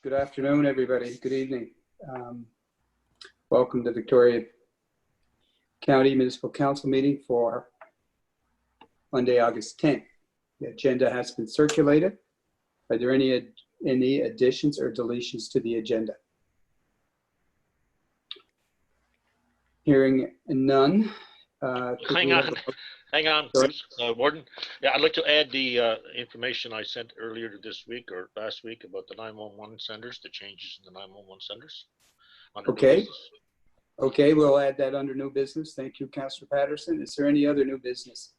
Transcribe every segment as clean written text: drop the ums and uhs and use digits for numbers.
Good afternoon, everybody. Good evening. Welcome to Victoria County Municipal Council meeting for Monday, August 10th. The agenda has been circulated. Are there any additions or deletions to the agenda? Hearing none. Hang on, Warden. Yeah, I'd like to add the information I sent earlier this week or last week about the 911 centers, the changes in the 911 centers. Okay. Okay, we'll add that under new business. Thank you, Councillor Patterson. Is there any other new business?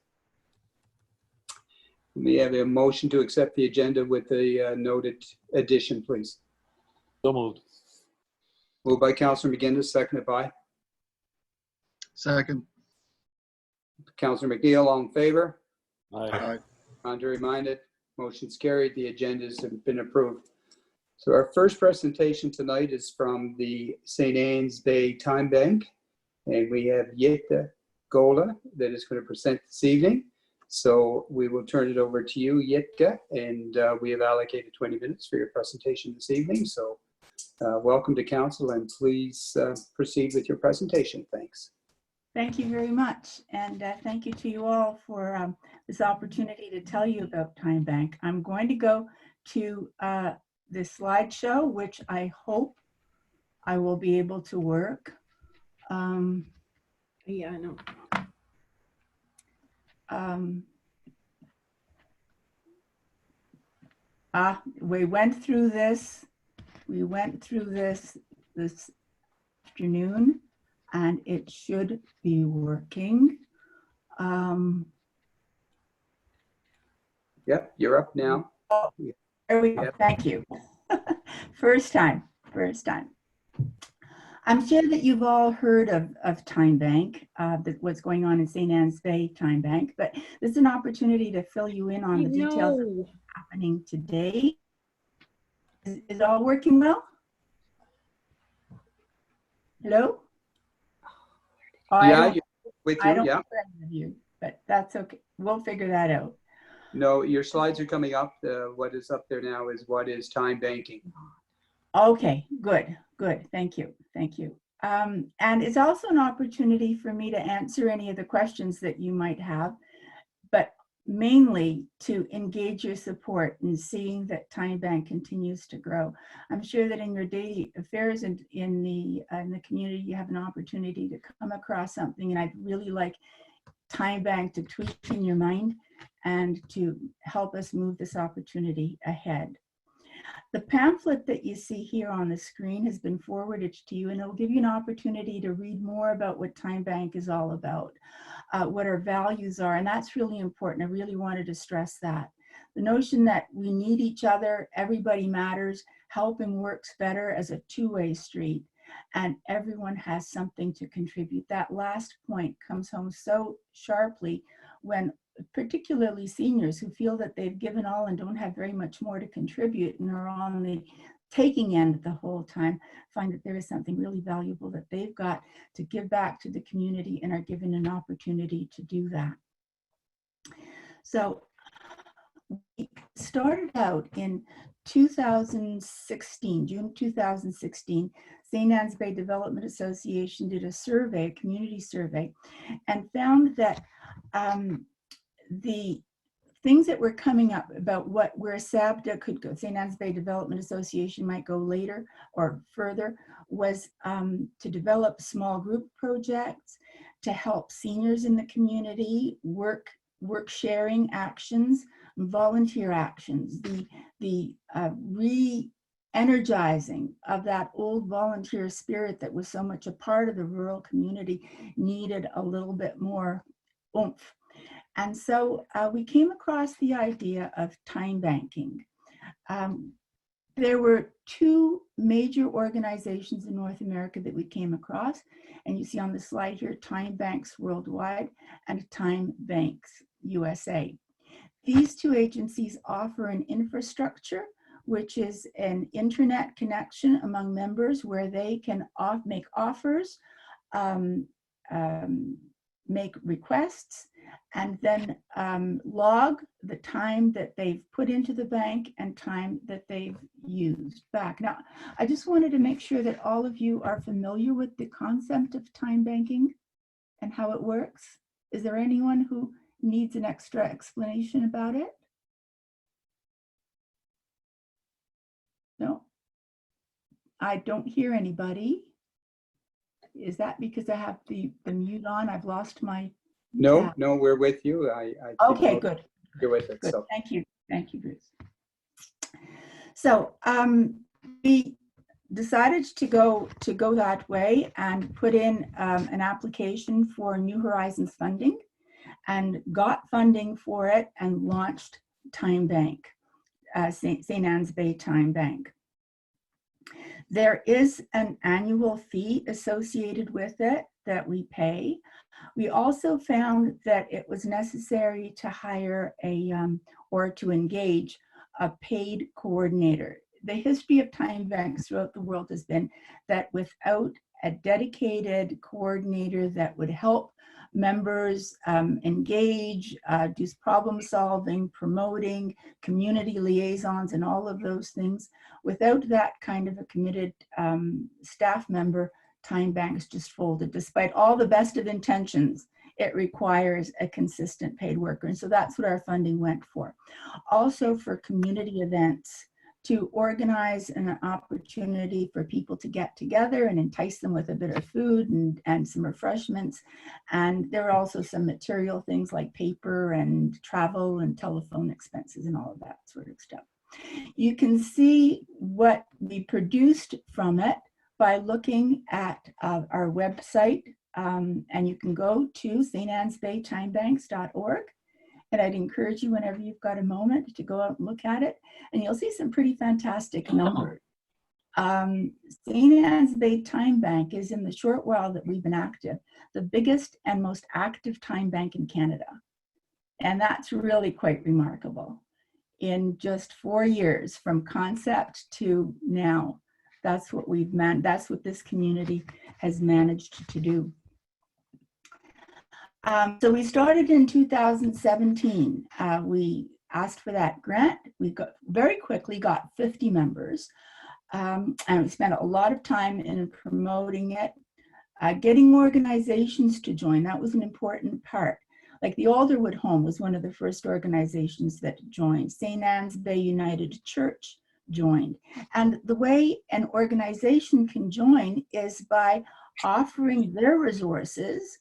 We have a motion to accept the agenda with the noted addition, please. So moved. Moved by Councillor McGinnis, seconded by Second. Councillor McNeil. All in favor? Aye. Contrary minded, motion's carried. The agendas have been approved. So our first presentation tonight is from the St. Anne's Bay Time Bank, and we have Jette Gola that is going to present this evening. So we will turn it over to you, Jette, and we have allocated 20 minutes for your presentation this evening. So welcome to council, and please proceed with your presentation. Thanks. Thank you very much, and thank you to you all for this opportunity to tell you about Time Bank. I'm going to go to this slideshow, which I hope I will be able to work. Yeah, I know. We went through this. We went through this afternoon, and it should be working. Yep, you're up now. Oh, there we go. Yep. Thank you. First time. I'm sure that you've all heard of Time Bank, what's going on in St. Anne's Bay Time Bank, but this is an opportunity to fill you in on the details of what's happening today. Is it all working well? Hello? Oh, yeah, with you, I don't yeah. hear any of you, but that's okay. We'll figure that out. No, your slides are coming up. What is up there now is what is time banking. Okay, good. Thank you. And it's also an opportunity for me to answer any of the questions that you might have, but mainly to engage your support in seeing that Time Bank continues to grow. I'm sure that in your daily affairs and in the community, you have an opportunity to come across something, and I'd really like Time Bank to tweak in your mind and to help us move this opportunity ahead. The pamphlet that you see here on the screen has been forwarded to you, and it'll give you an opportunity to read more about what Time Bank is all about, what our values are, and that's really important. I really wanted to stress that. The notion that we need each other, everybody matters, helping works better as a two-way street, and everyone has something to contribute. That last point comes home so sharply when particularly seniors who feel that they've given all and don't have very much more to contribute and are on the taking end the whole time, find that there is something really valuable that they've got to give back to the community and are given an opportunity to do that. So we started out in 2016, June 2016, St. Anne's Bay Development Association did a survey, a community survey, and found that the things that were coming up about where SABDA could go, St. Anne's Bay Development Association might go later or further, was to develop small group projects, to help seniors in the community, work sharing actions, volunteer actions, the re-energizing of that old volunteer spirit that was so much a part of the rural community needed a little bit more oomph. And so we came across the idea of time banking. There were two major organizations in North America that we came across, and you see on the slide here, Time Banks Worldwide and Time Banks USA. These two agencies offer an infrastructure, which is an internet connection among members where they can make offers, make requests, and then log the time that they've put into the bank and time that they've used back. Now, I just wanted to make sure that all of you are familiar with the concept of time banking and how it works. Is there anyone who needs an extra explanation about it? No? I don't hear anybody. Is that because I have the mute on? I've lost my... No, Yeah. no, we're with you. I think Okay, good. you're with it. Good. So Thank you. Thank you, Bruce. So we decided to go that way and put in an application for New Horizons funding, and got funding for it and launched Time Bank, St. Anne's Bay Time Bank. There is an annual fee associated with it that we pay. We also found that it was necessary to hire or to engage a paid coordinator. The history of time banks throughout the world has been that without a dedicated coordinator that would help members engage, do problem solving, promoting, community liaisons, and all of those things, without that kind of a committed staff member, time banks just folded. Despite all the best of intentions, it requires a consistent paid worker. And so that's what our funding went for. Also for community events, to organize an opportunity for people to get together and entice them with a bit of food and some refreshments. And there are also some material things like paper and travel and telephone expenses and all of that sort of stuff. You can see what we produced from it by looking at our website, and you can go to stansbaytimebanks.org. And I'd encourage you, whenever you've got a moment, to go out and look at it, and you'll see some pretty fantastic numbers. St. Anne's Bay Time Bank is, in the short while that we've been active, the biggest and most active time bank in Canada. And that's really quite remarkable. In just 4 years, from concept to now, that's what that's what this community has managed to do. So we started in 2017. We asked for that grant. We very quickly got 50 members, and we spent a lot of time in promoting it, getting organizations to join. That was an important part. Like the Alderwood Home was one of the first organizations that joined. St. Anne's Bay United Church joined. And the way an organization can join is by offering their resources,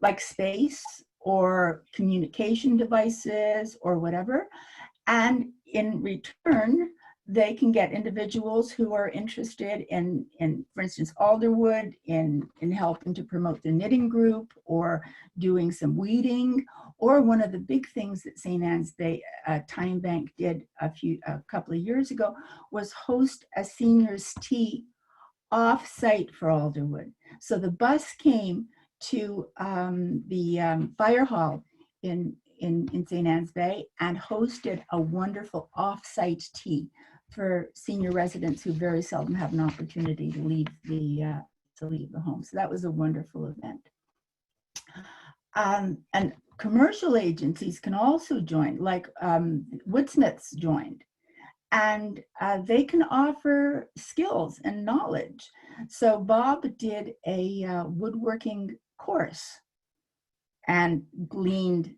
like space or communication devices or whatever. And in return, they can get individuals who are interested in for instance, Alderwood, in helping to promote the knitting group or doing some weeding. Or one of the big things that St. Anne's Bay Time Bank did a couple of years ago was host a seniors tea off-site for Alderwood. So the bus came to the fire hall in St. Anne's Bay and hosted a wonderful off-site tea for senior residents who very seldom have an opportunity to leave the home. So that was a wonderful event. And commercial agencies can also join, like Woodsmiths joined. And they can offer skills and knowledge. So Bob did a woodworking course and gleaned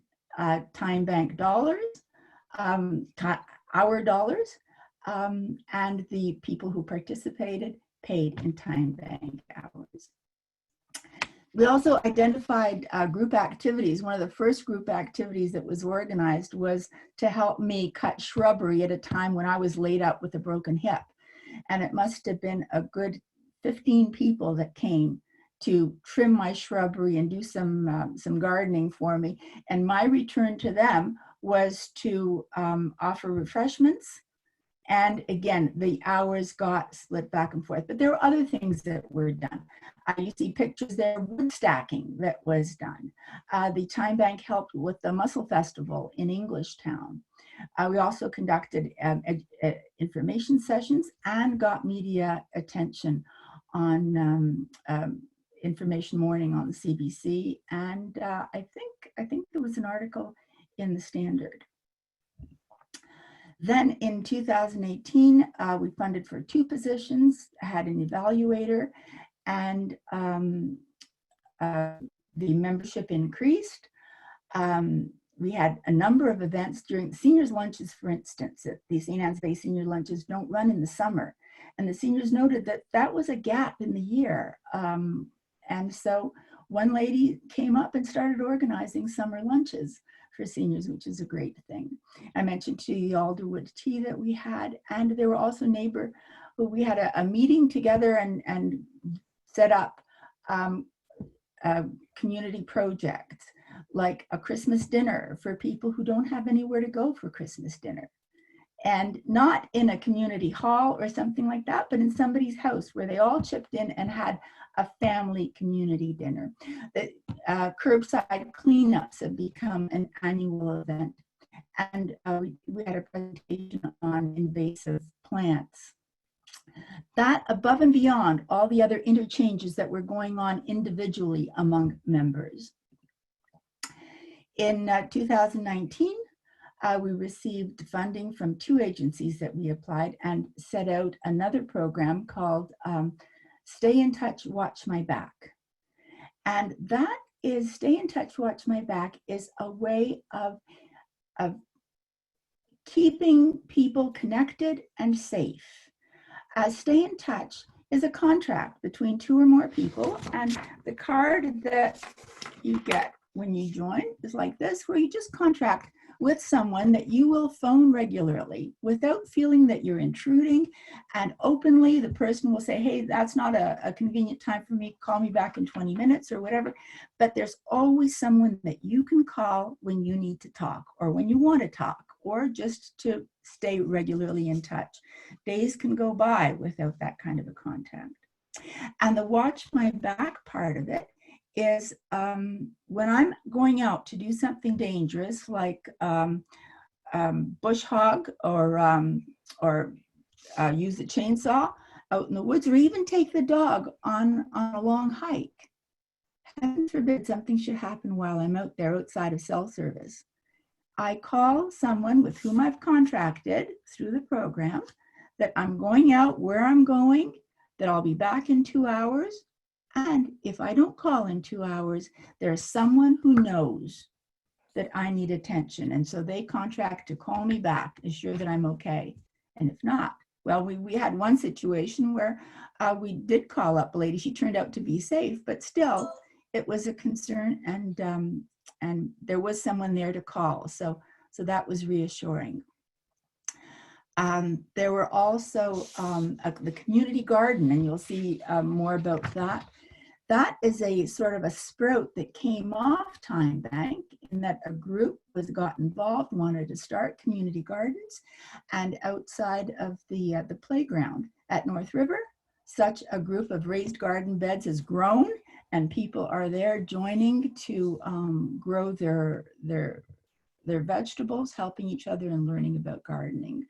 time bank dollars, our dollars, and the people who participated paid in time bank hours. We also identified group activities. One of the first group activities that was organized was to help me cut shrubbery at a time when I was laid up with a broken hip. And it must have been a good 15 people that came to trim my shrubbery and do some gardening for me. And my return to them was to offer refreshments. And again, the hours got split back and forth, but there were other things that were done. You see pictures there, wood stacking that was done. The Time Bank helped with the Mussel Festival in Englishtown. We also conducted information sessions and got media attention on information morning on the CBC, and I think there was an article in the Standard. Then in 2018, we funded for 2 positions, had an evaluator, and the membership increased. We had a number of events during seniors lunches, for instance. The St. Anne's Bay senior lunches don't run in the summer. And the seniors noted that that was a gap in the year. And so one lady came up and started organizing summer lunches for seniors, which is a great thing. I mentioned to you the Alderwood tea that we had, and there were also we had a meeting together and set up community projects, like a Christmas dinner for people who don't have anywhere to go for Christmas dinner. And not in a community hall or something like that, but in somebody's house where they all chipped in and had a family community dinner. The curbside cleanups have become an annual event. And we had a presentation on invasive plants. That, above and beyond all the other interchanges that were going on individually among members. In 2019, we received funding from 2 agencies that we applied and set out another program called Stay in Touch, Watch My Back. And that is, Stay in Touch, Watch My Back is a way of keeping people connected and safe. Stay in Touch is a contract between 2 or more people, and the card that you get when you join is like this, where you just contract with someone that you will phone regularly without feeling that you're intruding, and openly the person will say, hey, that's not a convenient time for me, call me back in 20 minutes or whatever. But there's always someone that you can call when you need to talk or when you want to talk, or just to stay regularly in touch. Days can go by without that kind of a contact. And the Watch My Back part of it is when I'm going out to do something dangerous, like bush hog or use a chainsaw out in the woods, or even take the dog on a long hike. Heaven forbid something should happen while I'm out there outside of cell service. I call someone with whom I've contracted through the program that I'm going out, where I'm going, that I'll be back in 2 hours. And if I don't call in 2 hours, there's someone who knows that I need attention. And so they contract to call me back, assure that I'm okay. And if not, well, we had one situation where we did call up a lady. She turned out to be safe, but still it was a concern, and there was someone there to call. So that was reassuring. There were also the community garden, and you'll see more about that. That is a sort of a sprout that came off Time Bank, in that a group got involved, wanted to start community gardens, and outside of the playground at North River, such a group of raised garden beds has grown, and people are there joining to grow their vegetables, helping each other and learning about gardening.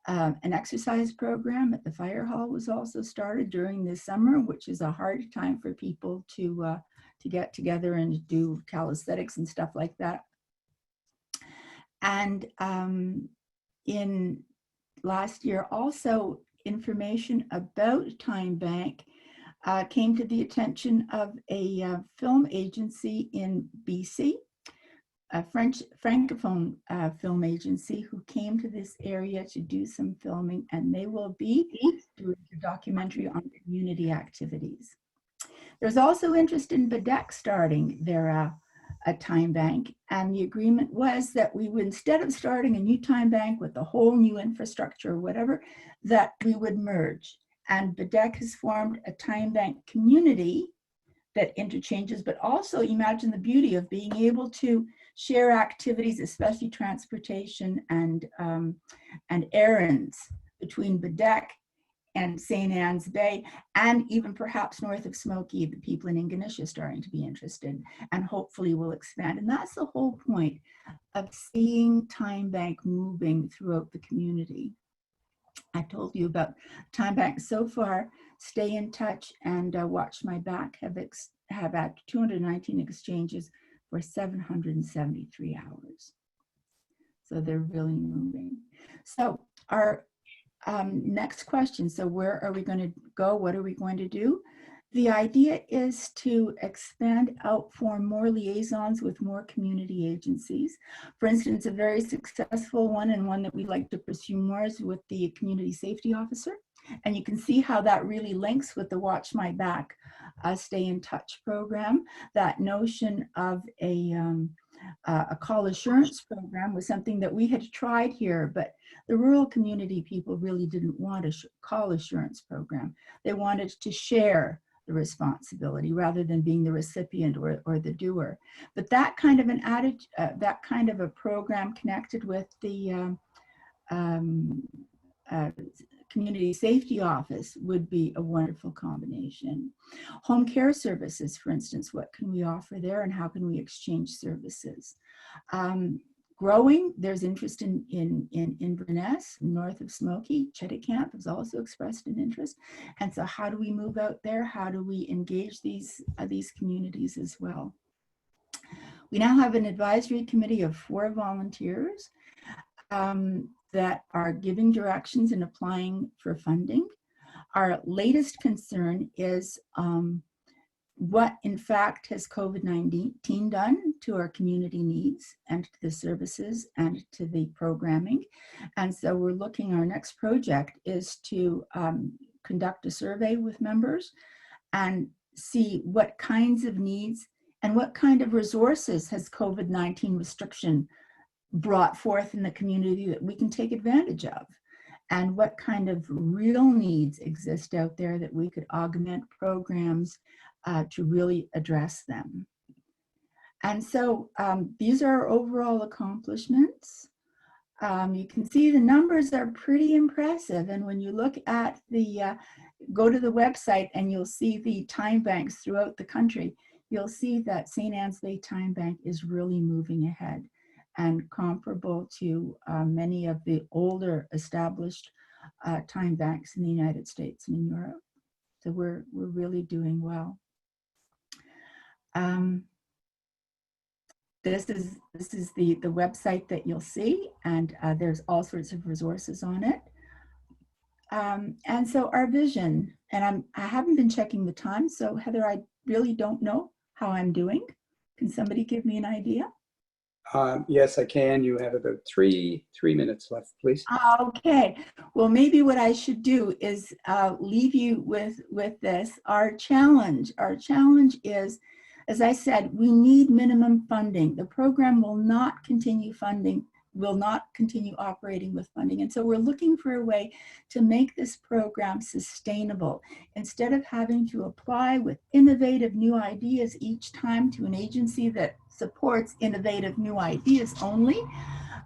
An exercise program at the fire hall was also started during this summer, which is a hard time for people to get together and do calisthenics and stuff like that. And in last year, also information about Time Bank came to the attention of a film agency in BC, a Francophone film agency who came to this area to do some filming, and they will be doing a documentary on community activities. There's also interest in Bedeque starting their a Time Bank, and the agreement was that we would, instead of starting a new Time Bank with a whole new infrastructure or whatever, that we would merge. And Bedeque has formed a Time Bank community that interchanges, but also imagine the beauty of being able to share activities, especially transportation and errands between Bedeque and St. Anne's Bay, and even perhaps north of Smoky, the people in Indonesia starting to be interested, and hopefully will expand. And that's the whole point of seeing Time Bank moving throughout the community. I told you about Time Bank so far. Stay in touch and Watch My Back have had 219 exchanges for 773 hours. So they're really moving. So our next question. So where are we going to go? What are we going to do? The idea is to expand out, form more liaisons with more community agencies. For instance, a very successful one and one that we like to pursue more is with the community safety officer. And you can see how that really links with the Watch My Back, Stay in Touch program. That notion of a call assurance program was something that we had tried here, but the rural community people really didn't want a call assurance program. They wanted to share the responsibility rather than being the recipient or the doer. But that kind of an that kind of a program connected with the community safety office would be a wonderful combination. Home care services, for instance, what can we offer there and how can we exchange services? Growing, there's interest in Inverness, north of Smoky. Cheticamp has also expressed an interest. And so how do we move out there? How do we engage these communities as well? We now have an advisory committee of 4 volunteers that are giving directions and applying for funding. Our latest concern is what in fact has COVID-19 done to our community needs and to the services and to the programming. And so we're looking, our next project is to conduct a survey with members and see what kinds of needs and what kind of resources has COVID-19 restriction brought forth in the community that we can take advantage of, and what kind of real needs exist out there that we could augment programs to really address them. And so these are our overall accomplishments. You can see the numbers are pretty impressive. And when you look at the, go to the website and you'll see the time banks throughout the country, you'll see that St. Anne's Bay Time Bank is really moving ahead and comparable to many of the older established time banks in the United States and in Europe. So we're really doing well. This is the website that you'll see, and there's all sorts of resources on it. And so our vision, and I haven't been checking the time, so Heather, I really don't know how I'm doing. Can somebody give me an idea? Yes, I can. You have about three minutes left, please. Okay. Well, maybe what I should do is leave you with this. Our challenge is, as I said, we need minimum funding. The program will not continue operating with funding. And so we're looking for a way to make this program sustainable. Instead of having to apply with innovative new ideas each time to an agency that supports innovative new ideas only,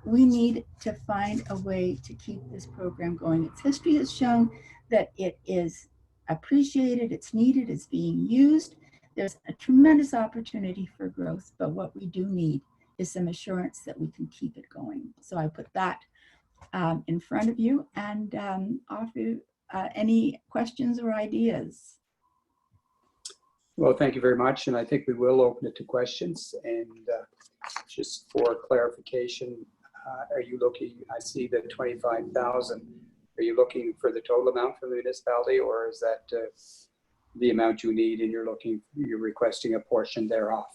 we need to find a way to keep this program going. Its history has shown that it is appreciated, it's needed, it's being used. There's a tremendous opportunity for growth, but what we do need is some assurance that we can keep it going. So I put that in front of you and offer any questions or ideas. Well, thank you very much. And I think we will open it to questions. And just for clarification, are you looking, I see the 25,000, are you looking for the total amount from the municipality, or is that the amount you need and you're requesting a portion thereof?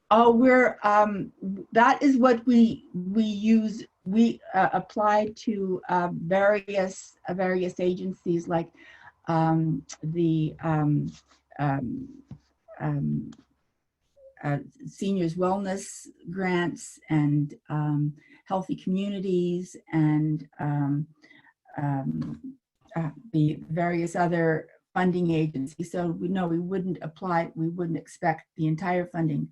Oh, that is what we use. We apply to various agencies like the seniors wellness grants and healthy communities and the various other funding agencies. So we wouldn't expect the entire funding,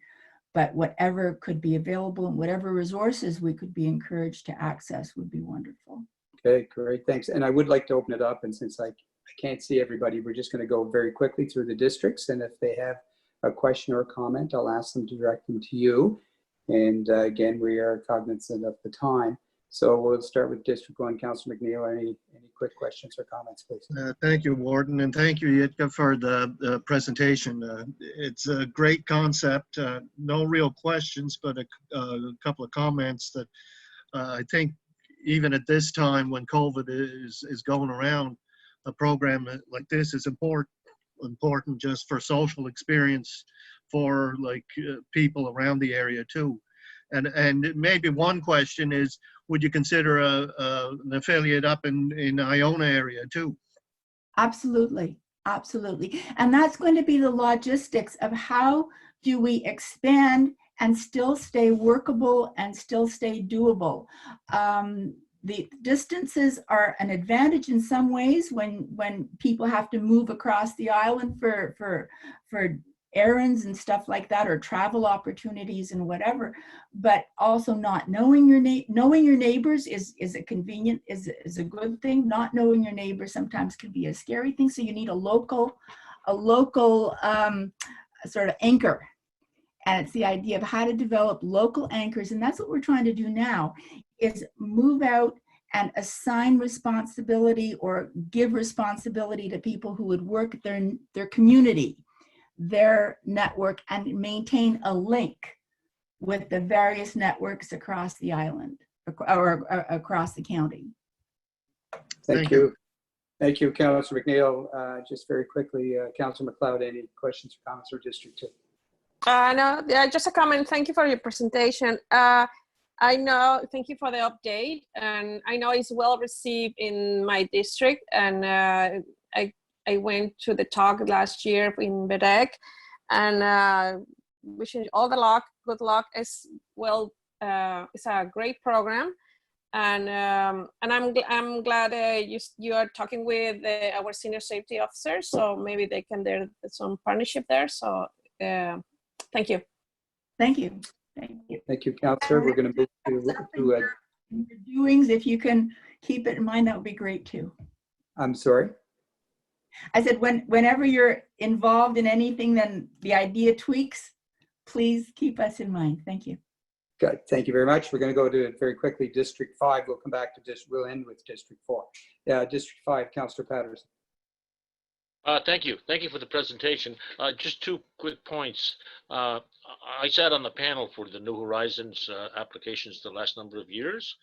but whatever could be available and whatever resources we could be encouraged to access would be wonderful. Okay, great, thanks. And I would like to open it up, and since I can't see everybody, we're just going to go very quickly through the districts, and if they have a question or a comment, I'll ask them to direct them to you. And again, we are cognizant of the time. So we'll start with District 1, Councillor McNeil. Any quick questions or comments, please. Thank you, Warden, and thank you, Yitka, for the presentation. It's a great concept. No real questions, but a couple of comments that I think even at this time when COVID is going around, a program like this is important just for social experience for people around the area too. And maybe one question is, would you consider an affiliate up in Iona area too? Absolutely, absolutely. And that's going to be the logistics of how do we expand and still stay workable and still stay doable. The distances are an advantage in some ways when people have to move across the island for errands and stuff like that, or travel opportunities and whatever. But also not knowing your neighbors is a good thing. Not knowing your neighbors sometimes can be a scary thing. So you need a local sort of anchor. And it's the idea of how to develop local anchors. And that's what we're trying to do now, is move out and assign responsibility or give responsibility to people who would work their community, their network, and maintain a link with the various networks across the island or across the county. Thank you. Thank you, Councillor McNeil. Just very quickly, Councillor McLeod, any questions or comments for District 2? No, just a comment. Thank you for your presentation. Thank you for the update. And I know it's well received in my district. And I went to the talk last year in Bedek, and wishing you all the luck, good luck as well. It's a great program. And I'm glad you are talking with our senior safety officers, so maybe there's some partnership there. So thank you. Thank you. Thank you. Thank you, Councillor. We're going to move to your doings. If you can keep it in mind, that would be great too. I'm sorry. I said, whenever you're involved in anything, then the idea tweaks, please keep us in mind. Thank you. Good. Thank you very much. We're going to go to very quickly District 5. We'll come back to we'll end with District 4. District 5, Councillor Patterson. Thank you. Thank you for the presentation. Just 2 quick points. I sat on the panel for the New Horizons applications the last number of years,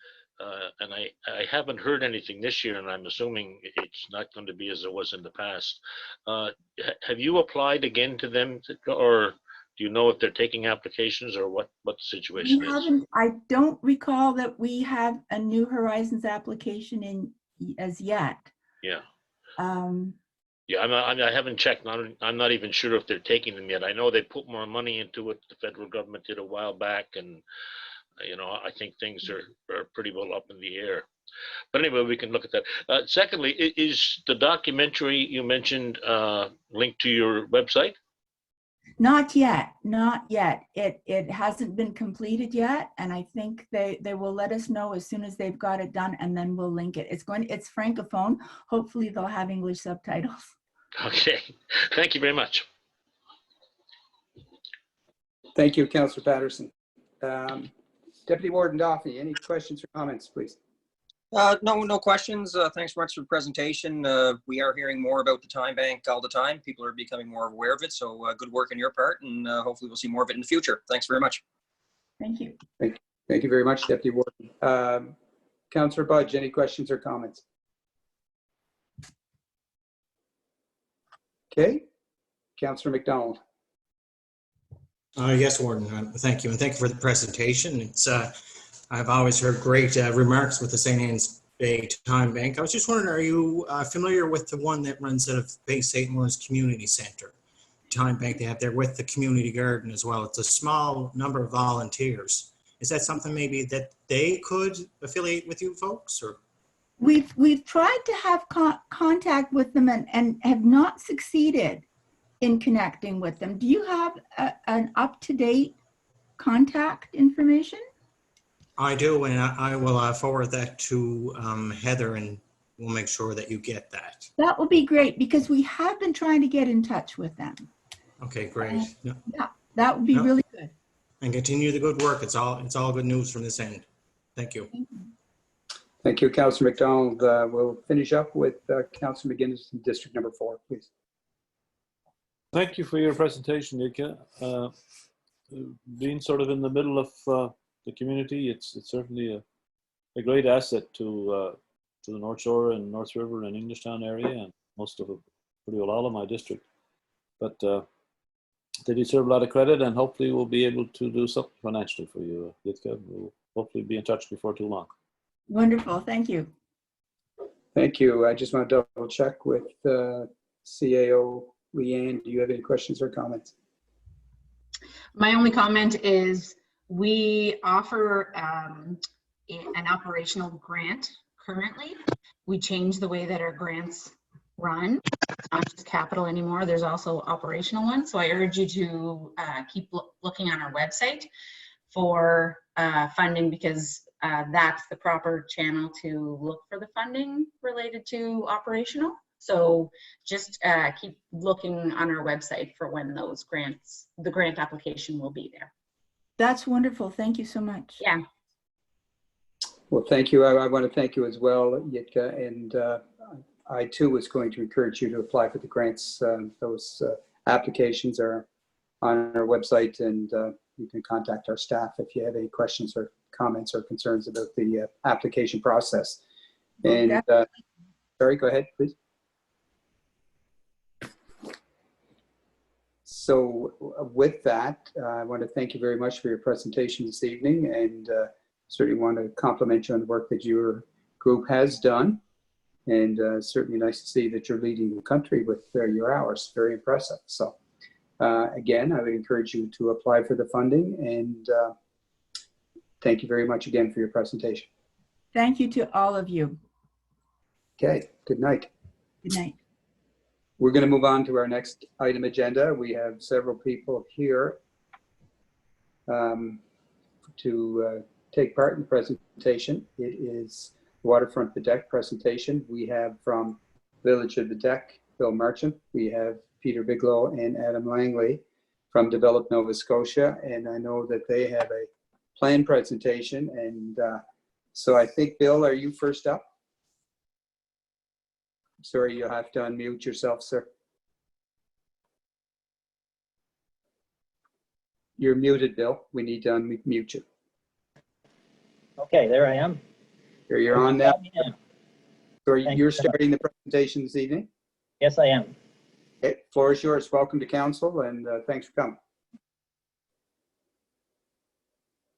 and I haven't heard anything this year, and I'm assuming it's not going to be as it was in the past. Have you applied again to them, or do you know if they're taking applications, or what the situation is? I don't recall that we have a New Horizons application in as yet. Yeah. Yeah, I haven't checked. I'm not even sure if they're taking them yet. I know they put more money into it. The federal government did a while back, and I think things are pretty well up in the air. But anyway, we can look at that. Secondly, is the documentary you mentioned linked to your website? Not yet. Not yet. It hasn't been completed yet, and I think they will let us know as soon as they've got it done, and then we'll link it. It's Francophone. Hopefully, they'll have English subtitles. Okay. Thank you very much. Thank you, Councillor Patterson. Deputy Warden Doffey, any questions or comments, please? No questions. Thanks so much for the presentation. We are hearing more about the time bank all the time. People are becoming more aware of it. So good work on your part, and hopefully we'll see more of it in the future. Thanks very much. Thank you. Thank you very much, Deputy Warden. Councillor Budge, any questions or comments? Okay. Councillor McDonald. Yes, Warden. Thank you, and thank you for the presentation. It's I've always heard great remarks with the St. Anne's Bay Time Bank. I was just wondering, are you familiar with the one that runs out of Bay St. Lawrence Community Center? Time Bank they have there with the community garden as well. It's a small number of volunteers. Is that something maybe that they could affiliate with you folks, or? We've tried to have contact with them and have not succeeded in connecting with them. Do you have an up-to-date contact information? I do, and I will forward that to Heather, and we'll make sure that you get that. That would be great, because we have been trying to get in touch with them. Okay, great. Yeah, that would be really good. And continue the good work. It's all good news from this end. Thank you. Thank you, Councillor McDonald. We'll finish up with Councillor McGinnis in District Number 4, please. Thank you for your presentation, Yitka. Being sort of in the middle of the community, it's certainly a great asset to the North Shore and North River and Englishtown area and most of pretty well all of my district. But they deserve a lot of credit, and hopefully we'll be able to do something financially for you, Yitka. We'll hopefully be in touch before too long. Wonderful, thank you. Thank you. I just want to double check with CAO Leanne. Do you have any questions or comments? My only comment is we offer an operational grant currently. We changed the way that our grants run. It's not just capital anymore. There's also operational ones. So I urge you to keep looking on our website for funding, because that's the proper channel to look for the funding related to operational. So just keep looking on our website for when those grants, the grant application will be there. That's wonderful. Thank you so much. Yeah. Well, thank you. I want to thank you as well, Yitka. And I too was going to encourage you to apply for the grants. Those applications are on our website, and you can contact our staff if you have any questions or comments or concerns about the application process. And sorry, go ahead, please. So with that, I want to thank you very much for your presentation this evening, and certainly want to compliment you on the work that your group has done. And certainly nice to see that you're leading the country with your hours. Very impressive. So again, I would encourage you to apply for the funding, and thank you very much again for your presentation. Thank you to all of you. Okay, good night. Good night. We're going to move on to our next item agenda. We have several people here to take part in the presentation. It is Waterfront Bedeque presentation. We have from Village of Bedeque, Bill Marchant. We have Peter Bigelow and Adam Langley from Develop Nova Scotia. And I know that they have a planned presentation. And so I think, Bill, are you first up? Sorry, you'll have to unmute yourself, sir. You're muted, Bill. We need to unmute you. Okay, there I am. Here you're on now. Yeah. So Thank you're you so much. starting the presentation this evening? Yes, I am. Okay, floor is yours. Welcome to council, and thanks for coming.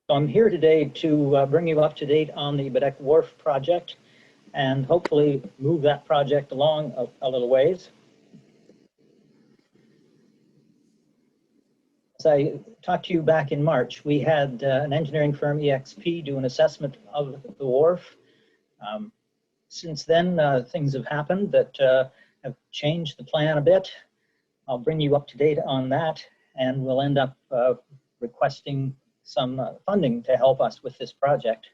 So I'm here today to bring you up to date on the Bedeque Wharf project and hopefully move that project along a little ways. As I talked to you back in March, we had an engineering firm, EXP, do an assessment of the wharf. Since then, things have happened that have changed the plan a bit. I'll bring you up to date on that, and we'll end up requesting some funding to help us with this project.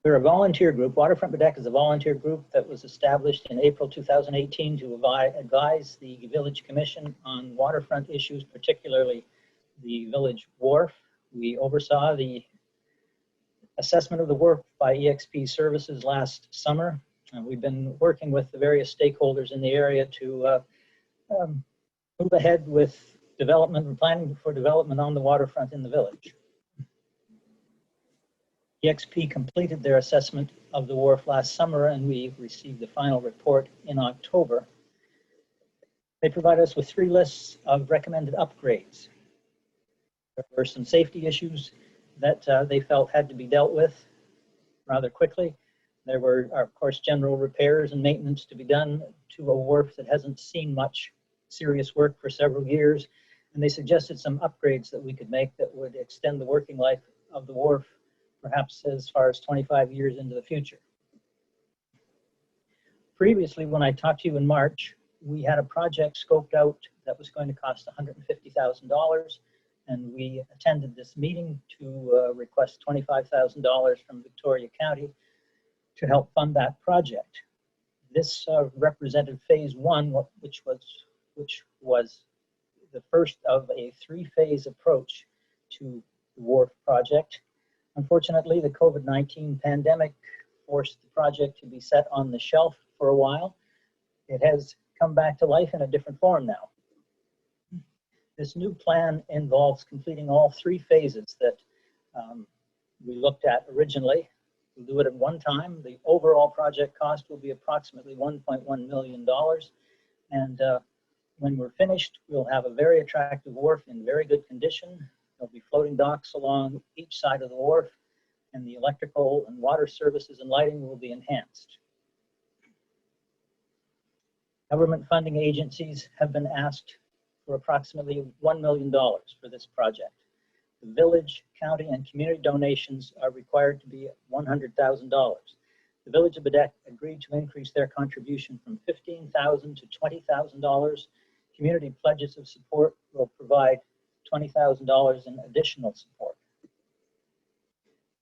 We're a volunteer group. Waterfront Bedeque is a volunteer group that was established in April 2018 to advise the Village Commission on waterfront issues, particularly the Village Wharf. We oversaw the assessment of the wharf by EXP Services last summer. We've been working with the various stakeholders in the area to move ahead with development and planning for development on the waterfront in the village. EXP completed their assessment of the wharf last summer, and we received the final report in October. They provided us with 3 lists of recommended upgrades. There were some safety issues that they felt had to be dealt with rather quickly. There were, of course, general repairs and maintenance to be done to a wharf that hasn't seen much serious work for several years. And they suggested some upgrades that we could make that would extend the working life of the wharf perhaps as far as 25 years into the future. Previously, when I talked to you in March, we had a project scoped out that was going to cost $150,000, and we attended this meeting to request $25,000 from Victoria County to help fund that project. This represented phase 1, which was the first of a 3-phase approach to the wharf project. Unfortunately, the COVID-19 pandemic forced the project to be set on the shelf for a while. It has come back to life in a different form now. This new plan involves completing all 3 phases that we looked at originally. We'll do it at one time. The overall project cost will be approximately $1.1 million. And when we're finished, we'll have a very attractive wharf in very good condition. There'll be floating docks along each side of the wharf, and the electrical and water services and lighting will be enhanced. Government funding agencies have been asked for approximately $1 million for this project. The village, county, and community donations are required to be $100,000. The Village of Baddeck agreed to increase their contribution from $15,000 to $20,000. Community pledges of support will provide $20,000 in additional support.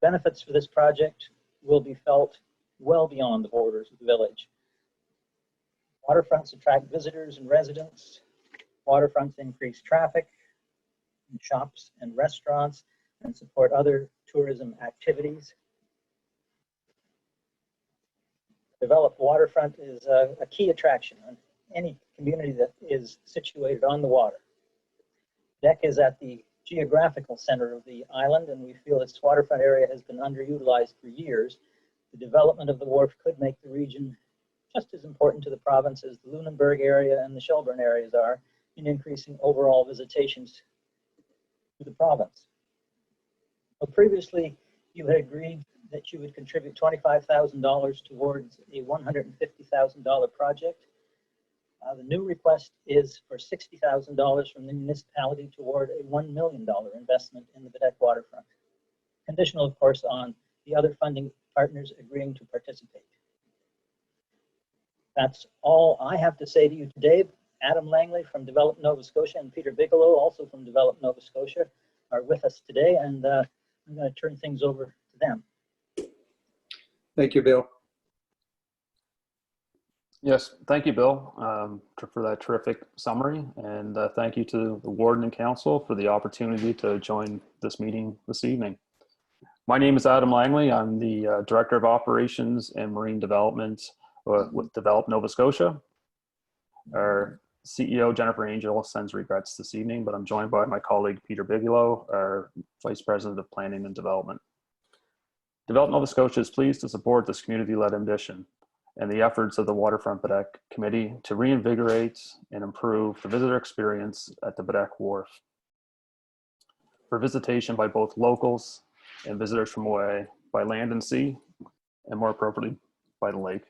Benefits for this project will be felt well beyond the borders of the village. Waterfronts attract visitors and residents. Waterfronts increase traffic, and shops and restaurants, and support other tourism activities. Developed waterfront is a key attraction in any community that is situated on the water. Baddeck is at the geographical center of the island, and we feel its waterfront area has been underutilized for years. The development of the wharf could make the region just as important to the province as the Lunenburg area and the Shelburne areas are in increasing overall visitations to the province. So previously, you had agreed that you would contribute $25,000 towards a $150,000 project. The new request is for $60,000 from the municipality toward a $1 million investment in the Baddeck waterfront, conditional, of course, on the other funding partners agreeing to participate. That's all I have to say to you today. Adam Langley from Develop Nova Scotia and Peter Bigelow, also from Develop Nova Scotia, are with us today, and I'm going to turn things over to them. Thank you, Bill. Yes, thank you, Bill, for that terrific summary. And thank you to the Warden and Council for the opportunity to join this meeting this evening. My name is Adam Langley. I'm the Director of Operations and Marine Development with Develop Nova Scotia. Our CEO, Jennifer Angel, sends regrets this evening, but I'm joined by my colleague, Peter Bigelow, our Vice President of Planning and Development. Develop Nova Scotia is pleased to support this community-led ambition and the efforts of the Waterfront Baddeck Committee to reinvigorate and improve the visitor experience at the Baddeck Wharf for visitation by both locals and visitors from away by land and sea, and more appropriately by the lake,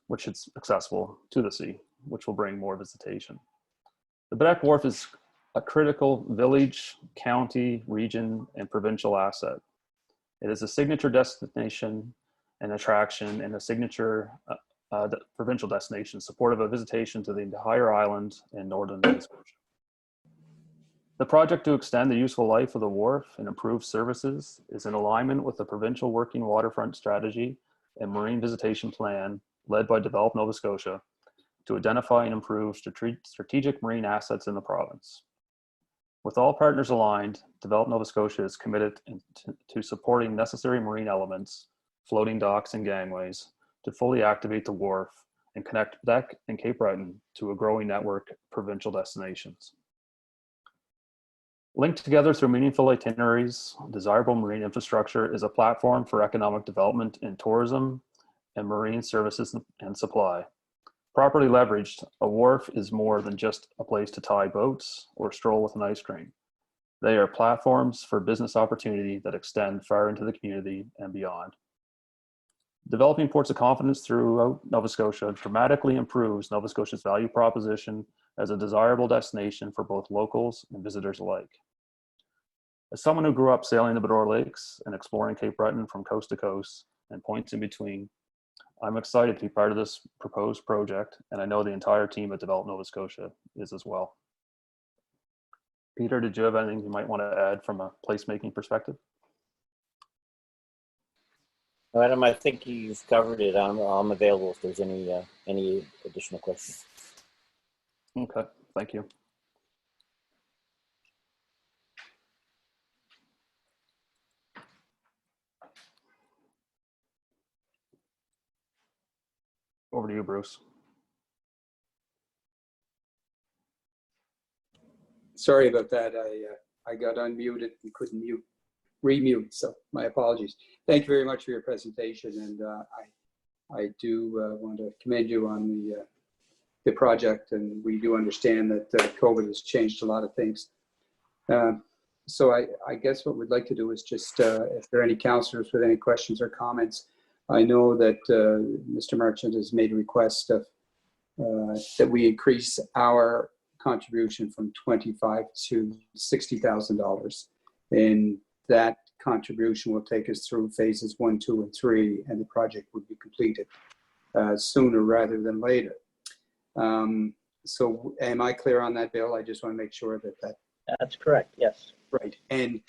which is accessible to the sea, which will bring more visitation. The Baddeck Wharf is a critical village, county, region, and provincial asset. It is a signature destination and attraction and a signature provincial destination supportive of visitation to the entire island and northern Nova Scotia. The project to extend the useful life of the wharf and improve services is in alignment with the provincial working waterfront strategy and marine visitation plan led by Develop Nova Scotia to identify and improve strategic marine assets in the province. With all partners aligned, Develop Nova Scotia is committed to supporting necessary marine elements, floating docks and gangways to fully activate the wharf and connect Baddeck and Cape Breton to a growing network of provincial destinations. Linked together through meaningful itineraries, desirable marine infrastructure is a platform for economic development in tourism and marine services and supply. Properly leveraged, a wharf is more than just a place to tie boats or stroll with an ice cream. They are platforms for business opportunity that extend far into the community and beyond. Developing ports of confidence throughout Nova Scotia dramatically improves Nova Scotia's value proposition as a desirable destination for both locals and visitors alike. As someone who grew up sailing the Badore Lakes and exploring Cape Breton from coast to coast and points in between, I'm excited to be part of this proposed project, and I know the entire team at Develop Nova Scotia is as well. Peter, did you have anything you might want to add from a placemaking perspective? Adam, I think you've covered it. I'm available if there's any additional questions. Okay, thank you. Over to you, Bruce. Sorry about that. I got unmuted and couldn't remute, so my apologies. Thank you very much for your presentation, and I do want to commend you on the project, and we do understand that COVID has changed a lot of things. So I guess what we'd like to do is just, if there are any councillors with any questions or comments, I know that Mr. Marchant has made a request of that we increase our contribution from $25,000 to $60,000, and that contribution will take us through phases 1, 2, and 3, and the project would be completed sooner rather than later. So am I clear on that, Bill? I just want to make sure that That's correct, yes. right. And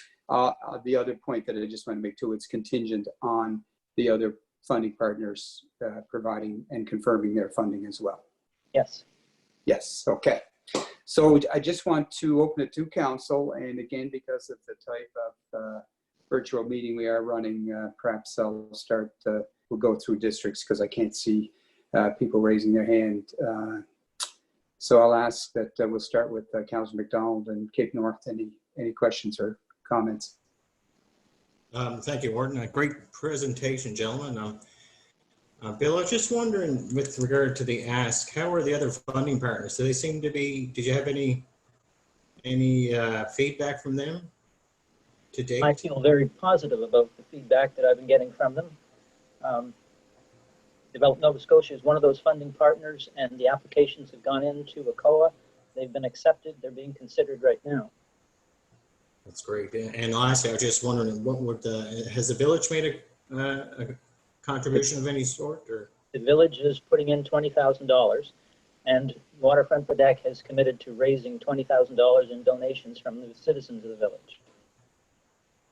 the other point that I just want to make too, it's contingent on the other funding partners providing and confirming their funding as well. Yes. Yes, okay. So I just want to open it to council, and again, because of the type of virtual meeting we are running, perhaps I'll start, we'll go through districts because I can't see people raising their hand. So I'll ask that we'll start with Councillor McDonald and Cape North. Any questions or comments? Thank you, Warden. A great presentation, gentlemen. Bill, I was just wondering, with regard to the ask, how are the other funding partners? Do they seem to be? Did you have any feedback from them to date? I feel very positive about the feedback that I've been getting from them. Develop Nova Scotia is one of those funding partners, and the applications have gone into ACOA. They've been accepted. They're being considered right now. That's great. And lastly, I was just wondering, what would has the village made a contribution of any sort? Or the village is putting in $20,000, and Waterfront Quebec has committed to raising $20,000 in donations from the citizens of the village.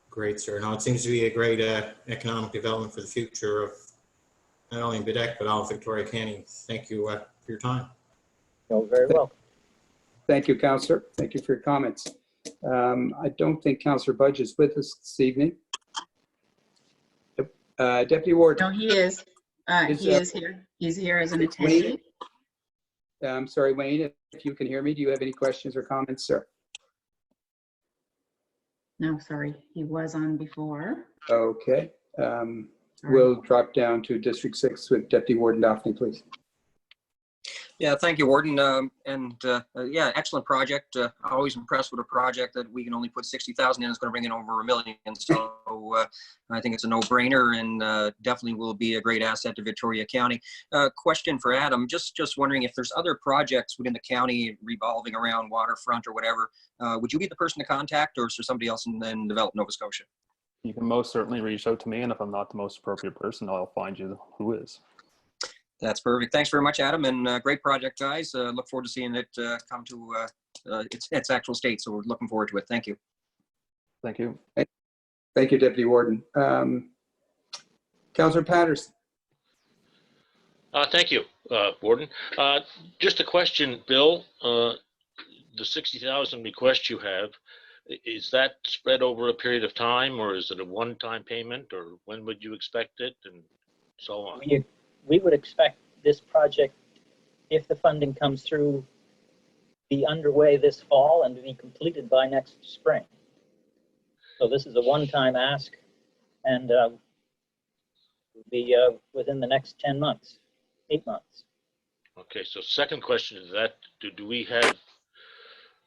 Great, sir. Now it seems to be a great economic development for the future of not only Quebec but all of Victoria County. Thank you for your time. You're very welcome. Thank you, Councillor. Thank you for your comments. I don't think Councillor Budge is with us this evening. Deputy Warden. No, he is. He is here. He's here as an attendee. I'm sorry, Wayne, if you can hear me, do you have any questions or comments, sir? No, sorry, he was on before. Okay. We'll drop down to District 6 with Deputy Warden Daphne, please. Yeah, thank you, Warden. Yeah, excellent project. Always impressed with a project that we can only put 60,000 in. It's going to bring in over $1 million. So I think it's a no-brainer, and definitely will be a great asset to Victoria County. Question for Adam. Just wondering if there's other projects within the county revolving around waterfront or whatever. Would you be the person to contact, or is there somebody else in Develop Nova Scotia? You can most certainly reach out to me, and if I'm not the most appropriate person, I'll find you who is. That's perfect. Thanks very much, Adam, and great project, guys. Look forward to seeing it come to its actual state. So we're looking forward to it. Thank you. Thank you. Thank you, Deputy Warden. Councillor Patterson. Thank you, Warden. Just a question, Bill. The 60,000 request you have, is that spread over a period of time, or is it a one-time payment, or when would you expect it, and so on? We would expect this project, if the funding comes through, be underway this fall and to be completed by next spring. So this is a one-time ask, and will be within the next 10 months, 8 months. Okay, so second question is that, do we have,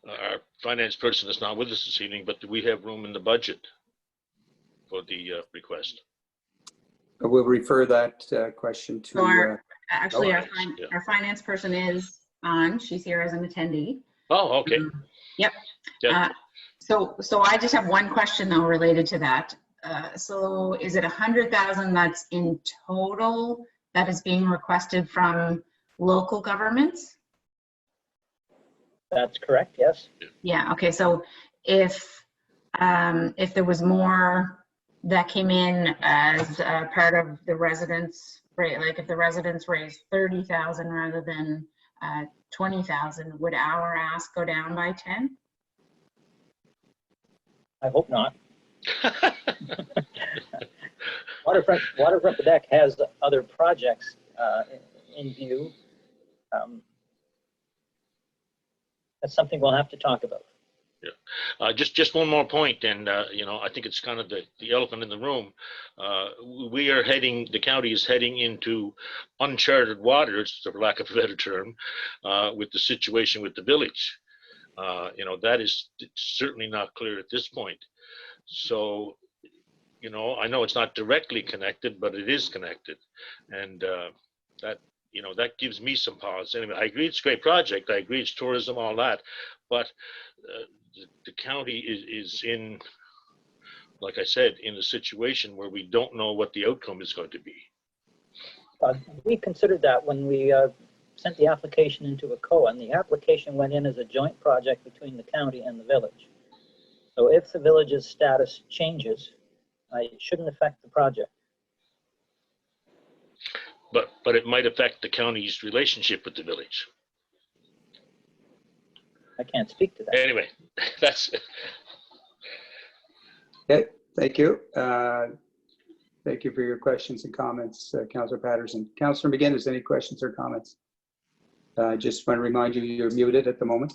our finance person is not with us this evening, but do we have room in the budget for the request? We'll refer that question to. So our finance person is on. She's here as an attendee. Oh, okay. Yep. Yeah. So I just have one question though related to that. So is it 100,000 that's in total that is being requested from local governments? That's correct. Yes. Yeah. Okay. So if there was more that came in as part of the residents, right? Like if the residents raised 30,000 rather than 20,000, would our ask go down by 10? I hope not. Waterfront Quebec has other projects in view. That's something we'll have to talk about. Just one more point, and I think it's kind of the elephant in the room. The county is heading into uncharted waters, for lack of a better term, with the situation with the village. That is certainly not clear at this point. So, I know it's not directly connected, but it is connected, and that gives me some pause. Anyway, I agree it's a great project. I agree it's tourism, all that, but the county is in, like I said, in a situation where we don't know what the outcome is going to be. We considered that when we sent the application into ACOA, and the application went in as a joint project between the county and the village. So if the village's status changes, it shouldn't affect the project. But it might affect the county's relationship with the village. I can't speak to that. Anyway, that's Okay, thank you. Thank you for your questions and comments, Councillor Patterson. Councillor McGinnis, any questions or comments? Just want to remind you, you're muted at the moment.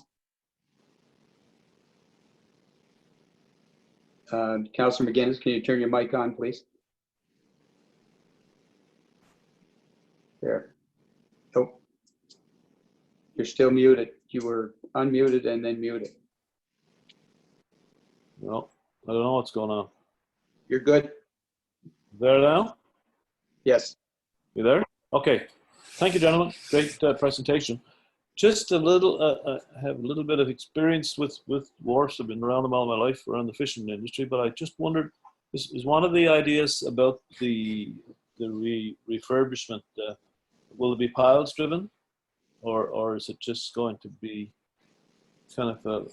Councillor McGinnis, can you turn your mic on, please? There. Nope. You're still muted. You were unmuted and then muted. Well, I don't know what's going on. You're good? There now? Yes. You there? Okay. Thank you, gentlemen. Great presentation. Just a little, I have a little bit of experience with wharfs. I've been around them all my life, around the fishing industry, but I just wondered, is one of the ideas about the refurbishment, will it be piles driven, or is it just going to be kind of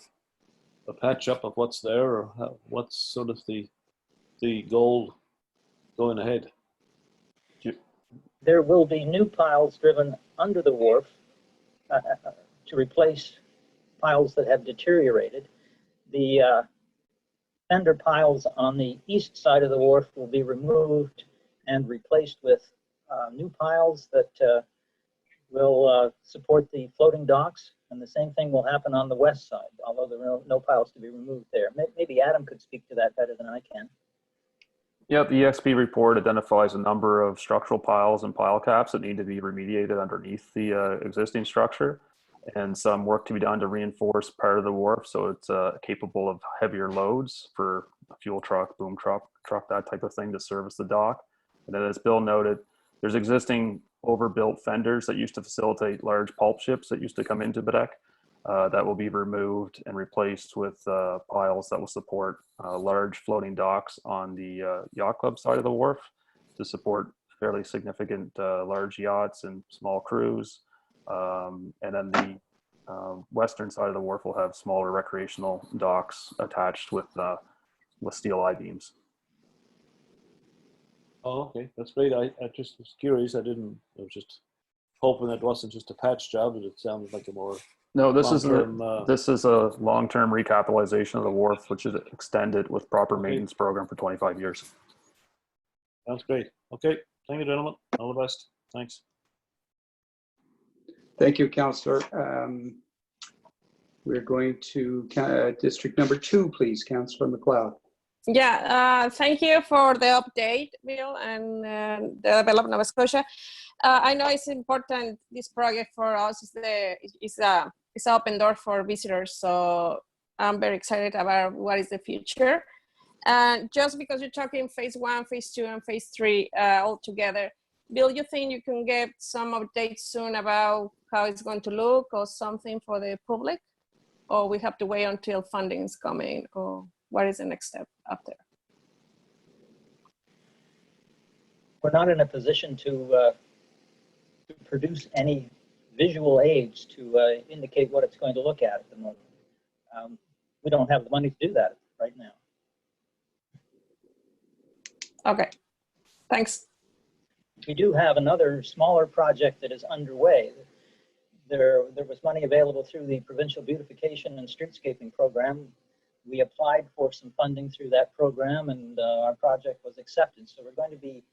a patch up of what's there, or what's sort of the goal going ahead? There will be new piles driven under the wharf to replace piles that have deteriorated. The fender piles on the east side of the wharf will be removed and replaced with new piles that will support the floating docks, and the same thing will happen on the west side, although there are no piles to be removed there. Maybe Adam could speak to that better than I can. Yeah, the EXP report identifies a number of structural piles and pile caps that need to be remediated underneath the existing structure, and some work to be done to reinforce part of the wharf so it's capable of heavier loads for a fuel truck, boom truck, that type of thing to service the dock. And then, as Bill noted, there's existing overbuilt fenders that used to facilitate large pulp ships that used to come into Bedeck. That will be removed and replaced with piles that will support large floating docks on the yacht club side of the wharf to support fairly significant large yachts and small crews. And then the western side of the wharf will have smaller recreational docks attached with steel I-beams. Oh, okay, that's great. I just was curious. I was just hoping it wasn't just a patch job, but it sounded like a more No, this is a long-term, long-term recapitalization of the wharf, which is extended with proper maintenance program for 25 years. Sounds great. Okay, thank you, gentlemen. All the best. Thanks. Thank you, Councillor. We're going to district number 2, please, Councillor McLeod. Yeah, thank you for the update, Bill, and the development of Nova Scotia. I know it's important. This project for us is an open door for visitors, so I'm very excited about what is the future. And just because you're talking phase 1, phase 2, and phase 3 all together, Bill, you think you can get some updates soon about how it's going to look or something for the public, or we have to wait until funding is coming, or what is the next step after? We're not in a position to produce any visual aids to indicate what it's going to look at the moment. We don't have the money to do that right now. Okay, thanks. We do have another smaller project that is underway. There was money available through the Provincial Beautification and Streetscaping Program. We applied for some funding through that program, and our project was accepted. So we're going to be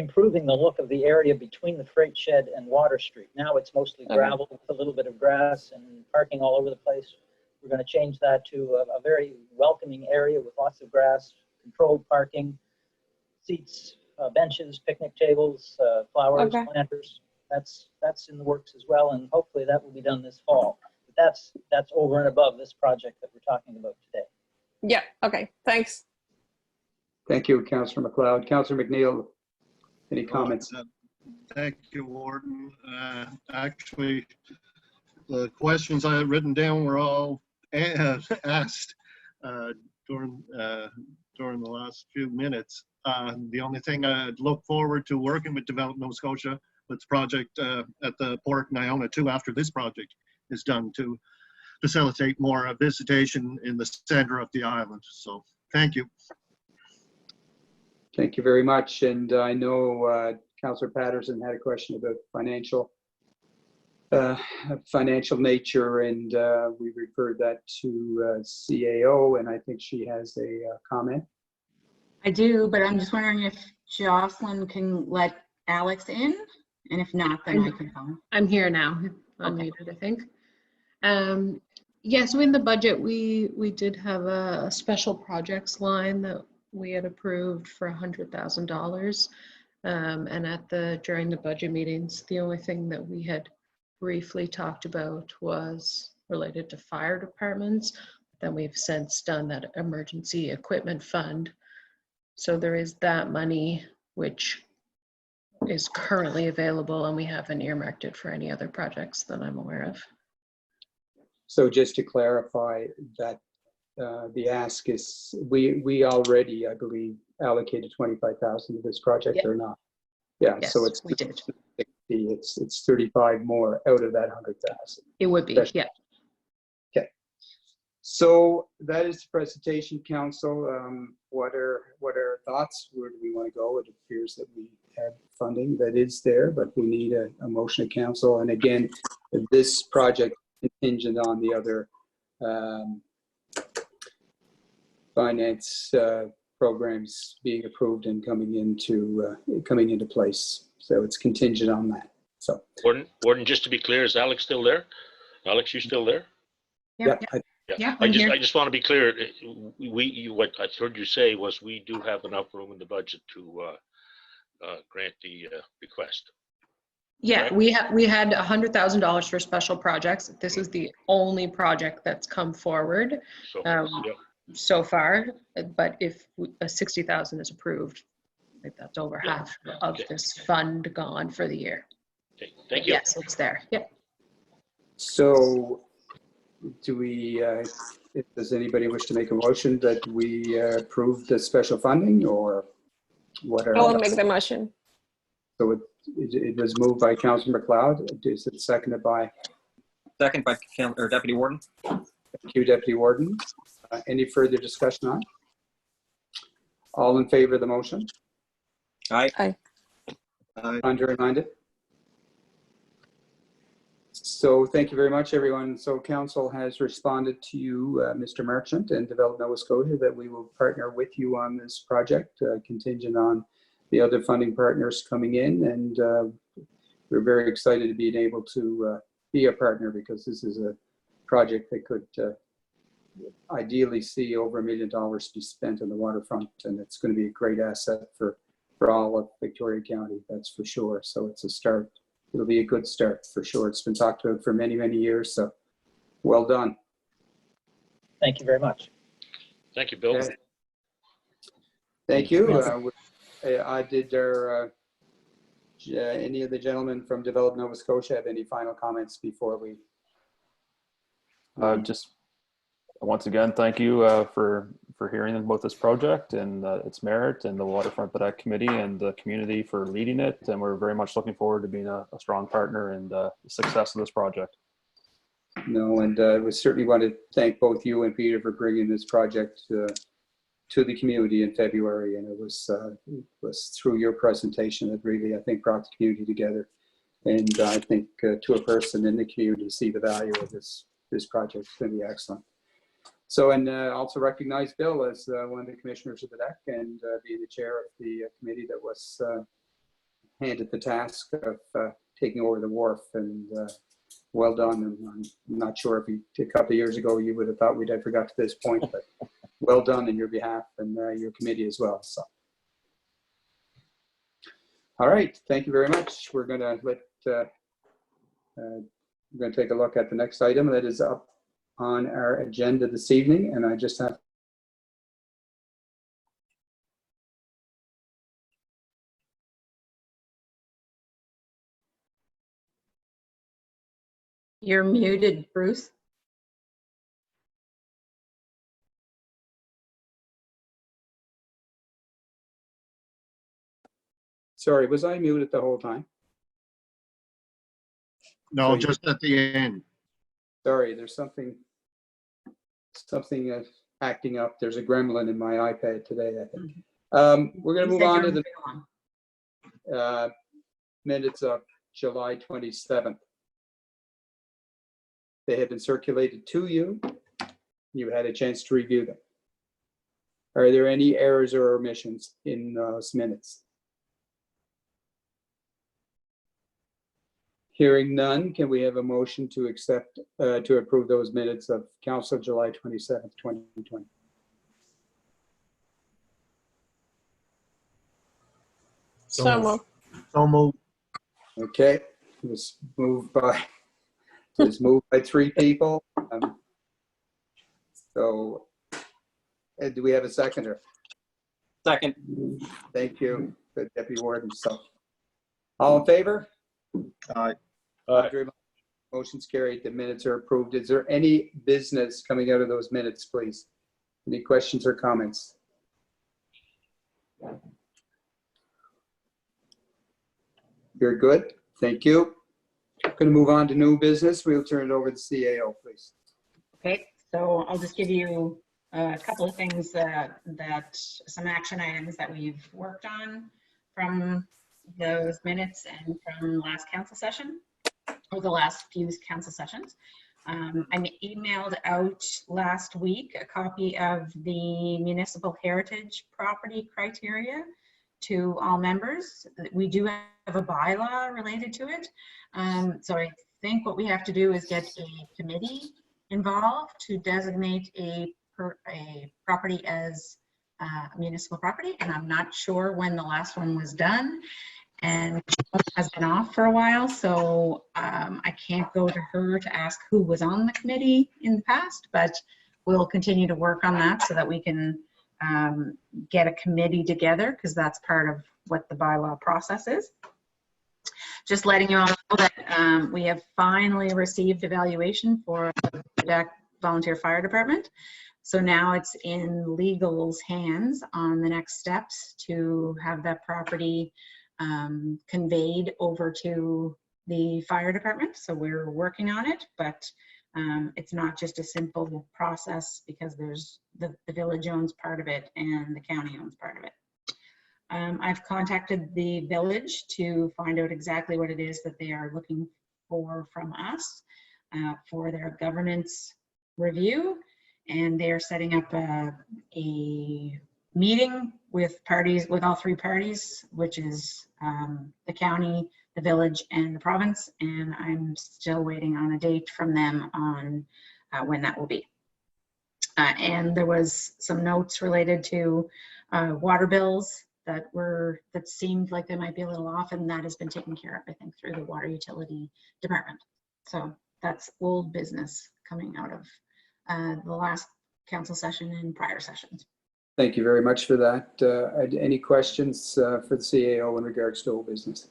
improving the look of the area between the freight shed and Water Street. Now it's mostly Okay. gravel with a little bit of grass and parking all over the place. We're going to change that to a very welcoming area with lots of grass, controlled parking, seats, benches, picnic tables, flowers, Okay. planters. That's in the works as well, and hopefully that will be done this fall. But that's over and above this project that we're talking about today. Yeah, okay, thanks. Thank you, Councillor McLeod. Councillor McNeil, any comments? Thank you, Warden. Actually, the questions I had written down were all asked during the last few minutes. The only thing I'd look forward to working with Develop Nova Scotia with the project at the Port in Iona too, after this project is done, to facilitate more visitation in the center of the island. So thank you. Thank you very much. And I know Councillor Patterson had a question about financial nature, and we referred that to CAO, and I think she has a comment. I do, but I'm just wondering if Jocelyn can let Alex in, and if not, then I can come. I'm here now, unmuted, I think. Yeah, so in the budget, we did have a special projects line that we had approved for $100,000. And during the budget meetings, the only thing that we had briefly talked about was related to fire departments. Then we've since done that emergency equipment fund. So there is that money which is currently available, and we haven't earmarked it for any other projects that I'm aware of. So just to clarify that the ask is, we already, I believe, allocated 25,000 to this project. Yep. Or not? Yeah, Yes, so it's we did. 60, it's 35 more out of that 100,000. It would be, Special. yeah. Okay. So that is the presentation, Council. What are thoughts? Where do we want to go? It appears that we have funding that is there, but we need a motion of Council. And again, this project contingent on the other finance programs being approved and coming into place. So it's contingent on that. So Warden, just to be clear, is Alex still there? Alex, you still there? yeah, Yeah, I I'm here. just want to be clear. What I heard you say was we do have enough room in the budget to grant the request. Yeah, Right. we had $100,000 for special projects. This is the only project that's come forward So, yeah, yeah. so far. But if 60,000 is approved, I think that's over Yeah. half of Okay. this fund gone for the year. Okay, thank you. Yes, it's there. Yep. so do we, does anybody wish to make a motion that we approve the special funding, or what are? I will make the motion. So it was moved by Councillor McLeod. Is it seconded by? Second by Deputy Warden. Thank you, Deputy Warden. Any further discussion on? All in favor of the motion? Aye. Aye. Under reminded. So thank you very much, everyone. So Council has responded to you, Mr. Merchant, and Develop Nova Scotia, that we will partner with you on this project, contingent on the other funding partners coming in. And we're very excited to be able to be a partner, because this is a project that could ideally see over $1 million be spent on the waterfront, and it's going to be a great asset for all of Victoria County, that's for sure. So it's a start. It'll be a good start for sure. It's been talked about for many, many years, so well done. Thank you very much. Thank you, Bill. Okay. Thank you. Did any of the gentlemen from Develop Nova Scotia have any final comments before we? Just once again, thank you for hearing about this project and its merit, and the Waterfront Quebec Committee and the community for leading it. And we're very much looking forward to being a strong partner in the success of this project. No, and we certainly want to thank both you and Peter for bringing this project to the community in February. And it was through your presentation that really, I think, brought the community together. And I think to a person in the community see the value of this project. It's going to be excellent. So, and also recognize Bill as one of the commissioners of the DEC, and being the chair of the committee that was handed the task of taking over the wharf, and well done. And I'm not sure if a couple of years ago you would have thought we'd ever got to this point, but well done on your behalf and your committee as well. So, all right, thank you very much. We're going to take a look at the next item that is up on our agenda this evening, and I just have You're muted, Bruce. Sorry, was I muted the whole time? No, So just at the end. Sorry, there's something acting up. There's a gremlin in my iPad today, I think. We're going to move on to the minutes of July 27th. They have been circulated to you. You had a chance to review them. Are there any errors or omissions in those minutes? Hearing none, can we have a motion to accept, to approve those minutes of Council July 27th, 2020? So moved. So moved. Okay, it was moved by 3 people. So, do we have a seconder? Second. Thank you, the Deputy Warden. So, all in favor? Aye. Motion's carried. The minutes are approved. Is there any business coming out of those minutes, please? Any questions or comments? You're good. Thank you. Going to move on to new business. We'll turn it over to CAO, please. Okay, so I'll just give you a couple of things that some action items that we've worked on from those minutes and from last council session, or the last few council sessions. I emailed out last week a copy of the municipal heritage property criteria to all members. We do have a bylaw related to it. So I think what we have to do is get a committee involved to designate a property as a municipal property. And I'm not sure when the last one was done, and has been off for a while. So I can't go to her to ask who was on the committee in the past, but we'll continue to work on that so that we can get a committee together, because that's part of what the bylaw process is. Just letting you all know that we have finally received evaluation for the Quebec Volunteer Fire Department. So now it's in legal's hands on the next steps to have that property conveyed over to the fire department. So we're working on it, but it's not just a simple process, because there's the village owns part of it and the county owns part of it. I've contacted the village to find out exactly what it is that they are looking for from us for their governance review, and they are setting up a meeting with parties, with all 3 parties, which is the county, the village, and the province, and I'm still waiting on a date from them on when that will be. And there was some notes related to water bills that seemed like they might be a little off, and that has been taken care of, I think, through the water utility department. So that's old business coming out of the last council session and prior sessions. Thank you very much for that. Any questions for the CAO in regards to old business?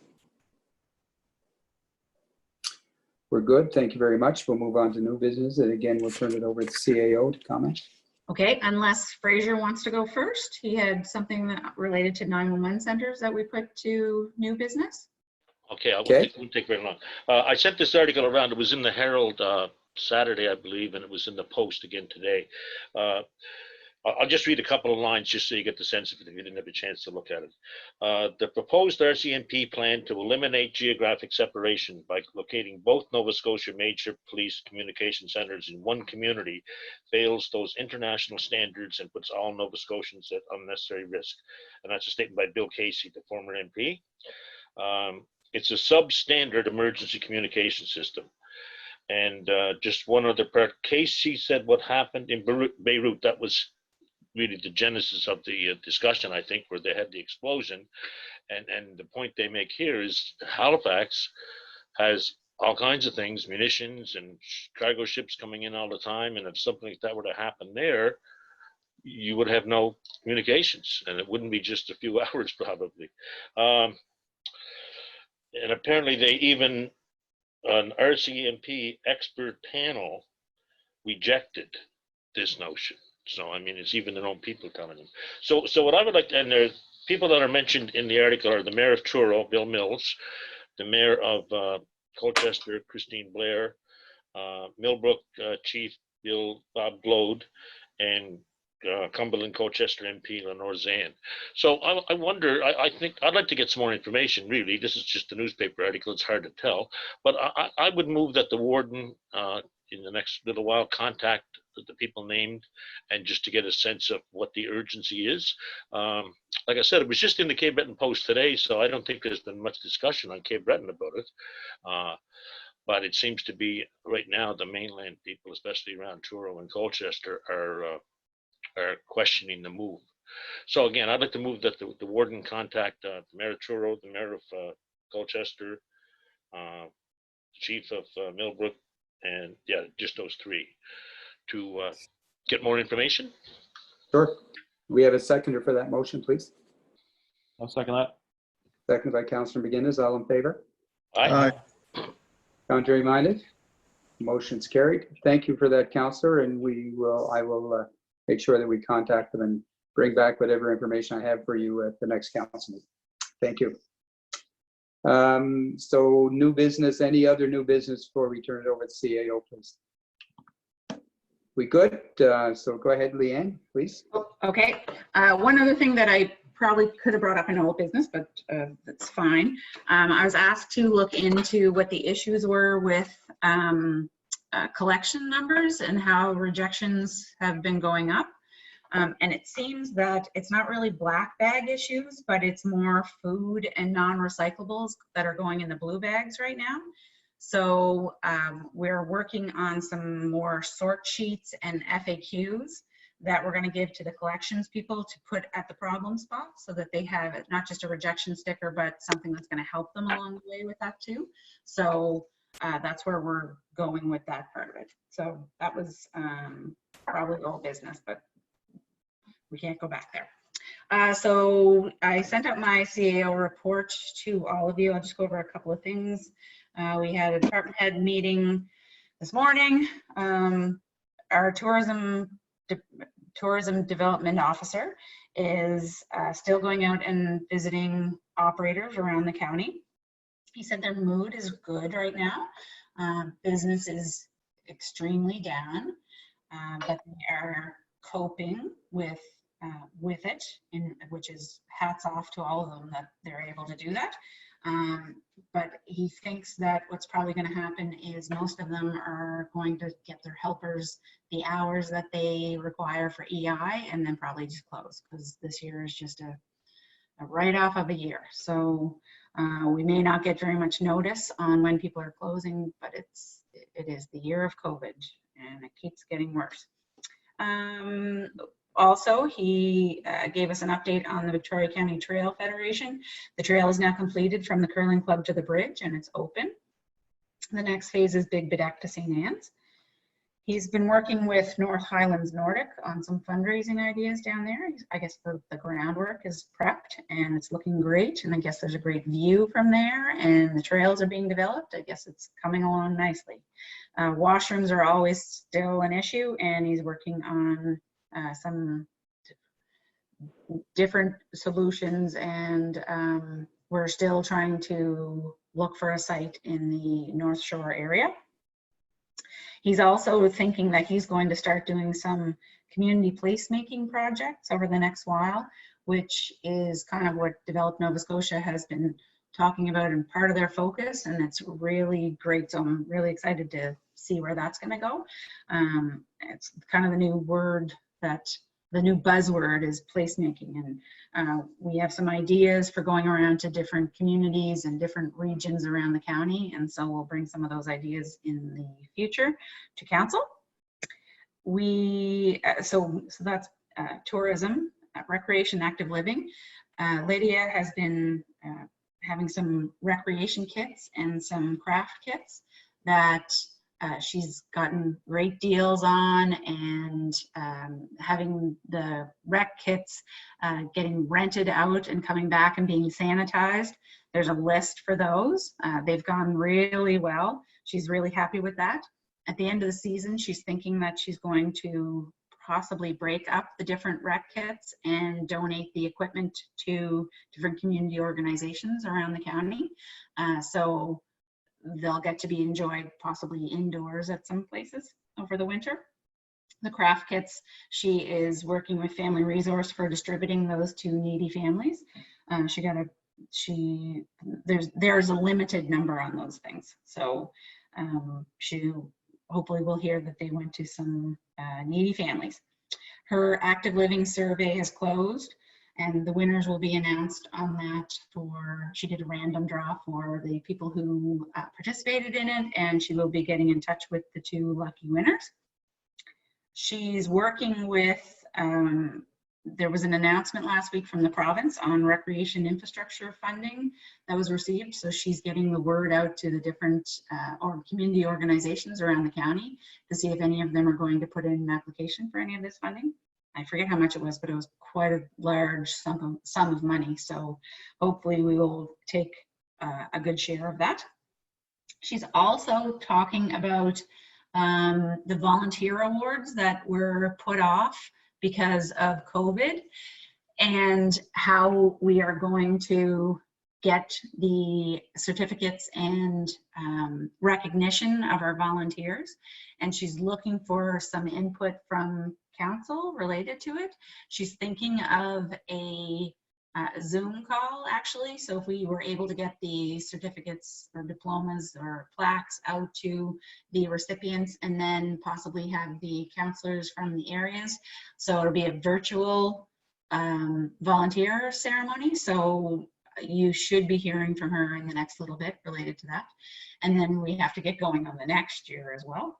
We're good. Thank you very much. We'll move on to new business. And again, we'll turn it over to the CAO to comment. Okay, unless Fraser wants to go first. He had something that related to 911 centers that we put to new business. Okay, it won't take very long. I sent this article around. It was in the Herald Saturday, I believe, and it was in the Post again today. I'll just read a couple of lines just so you get the sense of it if you didn't have a chance to look at it. The proposed RCMP plan to eliminate geographic separation by locating both Nova Scotia major police communication centers in one community fails those international standards and puts all Nova Scotians at unnecessary risk. And that's a statement by Bill Casey, the former MP. It's a substandard emergency communication system. And just one other part, Casey said what happened in Beirut, that was really the genesis of the discussion, I think, where they had the explosion. And the point they make here is Halifax has all kinds of things, munitions and cargo ships coming in all the time. And if something like that were to happen there, you would have no communications, and it wouldn't be just a few hours probably. And apparently they even, an RCMP expert panel rejected this notion. So, I mean, it's even their own people telling them. So what I would like to, and there are people that are mentioned in the article are the mayor of Truro, Bill Mills, the mayor of Colchester, Christine Blair, Millbrook Chief Bob Glode, and Cumberland Colchester MP Lenore Zan. So I wonder, I think I'd like to get some more information, really. This is just a newspaper article, it's hard to tell, but I would move that the warden in the next little while contact the people named, and just to get a sense of what the urgency is. Like I said, it was just in the Cape Breton Post today, so I don't think there's been much discussion on Cape Breton about it. But it seems to be right now the mainland people, especially around Truro and Colchester, are questioning the move. So again, I'd like to move that the warden contact the mayor of Truro, the mayor of Colchester, chief of Millbrook, and yeah, just those three to get more information. Sure. We have a seconder for that motion, please. I'll second that. Seconded by Councillor McGinnis. All in favor? Aye. Contrary minded? Motion's carried. Thank you for that, Councillor, and I will make sure that we contact them and bring back whatever information I have for you at the next council meeting. Thank you. So new business, any other new business before we turn it over to CAO, please? We good? So go ahead, Leanne, please. Okay. One other thing that I probably could have brought up in old business, but that's fine. I was asked to look into what the issues were with collection numbers and how rejections have been going up. And it seems that it's not really black bag issues, but it's more food and non-recyclables that are going in the blue bags right now. So we're working on some more sort sheets and FAQs that we're going to give to the collections people to put at the problem spot so that they have not just a rejection sticker, but something that's going to help them along the way with that too. So that's where we're going with that part of it. So that was probably old business, but we can't go back there. So I sent out my CAO report to all of you. I'll just go over a couple of things. We had a department head meeting this morning. Our tourism development officer is still going out and visiting operators around the county. He said their mood is good right now. Business is extremely down, but they are coping with it, which is hats off to all of them that they're able to do that. But he thinks that what's probably going to happen is most of them are going to get their helpers the hours that they require for EI and then probably just close, because this year is just a write-off of a year. So we may not get very much notice on when people are closing, but it is the year of COVID and it keeps getting worse. Also, he gave us an update on the Victoria County Trail Federation. The trail is now completed from the Curling Club to the bridge and it's open. The next phase is Big Bedeck to St. Anne's. He's been working with North Highlands Nordic on some fundraising ideas down there. I guess the groundwork is prepped and it's looking great. And I guess there's a great view from there and the trails are being developed. I guess it's coming along nicely. Washrooms are always still an issue and he's working on some different solutions and we're still trying to look for a site in the North Shore area. He's also thinking that he's going to start doing some community placemaking projects over the next while, which is kind of what Develop Nova Scotia has been talking about and part of their focus, and it's really great. So I'm really excited to see where that's going to go. It's kind of the new word that the new buzzword is placemaking. And we have some ideas for going around to different communities and different regions around the county. And so we'll bring some of those ideas in the future to council. So that's tourism, recreation, active living. Lydia has been having some recreation kits and some craft kits that she's gotten great deals on, and having the rec kits getting rented out and coming back and being sanitized. There's a list for those. They've gone really well. She's really happy with that. At the end of the season, she's thinking that she's going to possibly break up the different rec kits and donate the equipment to different community organizations around the county. So they'll get to be enjoyed possibly indoors at some places over the winter. The craft kits, she is working with Family Resource for distributing those to needy families. There's a limited number on those things. So she hopefully will hear that they went to some needy families. Her active living survey has closed, and the winners will be announced on that. She did a random draw for the people who participated in it, and she will be getting in touch with the 2 lucky winners. She's working with, there was an announcement last week from the province on recreation infrastructure funding that was received. So she's getting the word out to the different community organizations around the county to see if any of them are going to put in an application for any of this funding. I forget how much it was, but it was quite a large sum of money. So hopefully we will take a good share of that. She's also talking about the volunteer awards that were put off because of COVID, and how we are going to get the certificates and recognition of our volunteers. And she's looking for some input from council related to it. She's thinking of a Zoom call, actually. So if we were able to get the certificates or diplomas or plaques out to the recipients, and then possibly have the counselors from the areas. So it'll be a virtual volunteer ceremony. So you should be hearing from her in the next little bit related to that. And then we have to get going on the next year as well.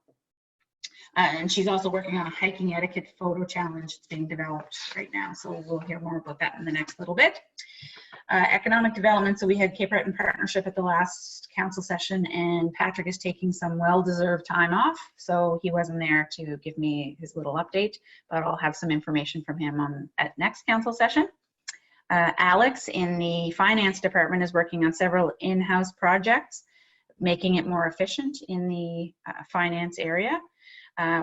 And she's also working on a hiking etiquette photo challenge that's being developed right now. So we'll hear more about that in the next little bit. Economic development. So we had Cape Breton Partnership at the last council session, and Patrick is taking some well-deserved time off. So he wasn't there to give me his little update, but I'll have some information from him at next council session. Alex in the finance department is working on several in-house projects, making it more efficient in the finance area.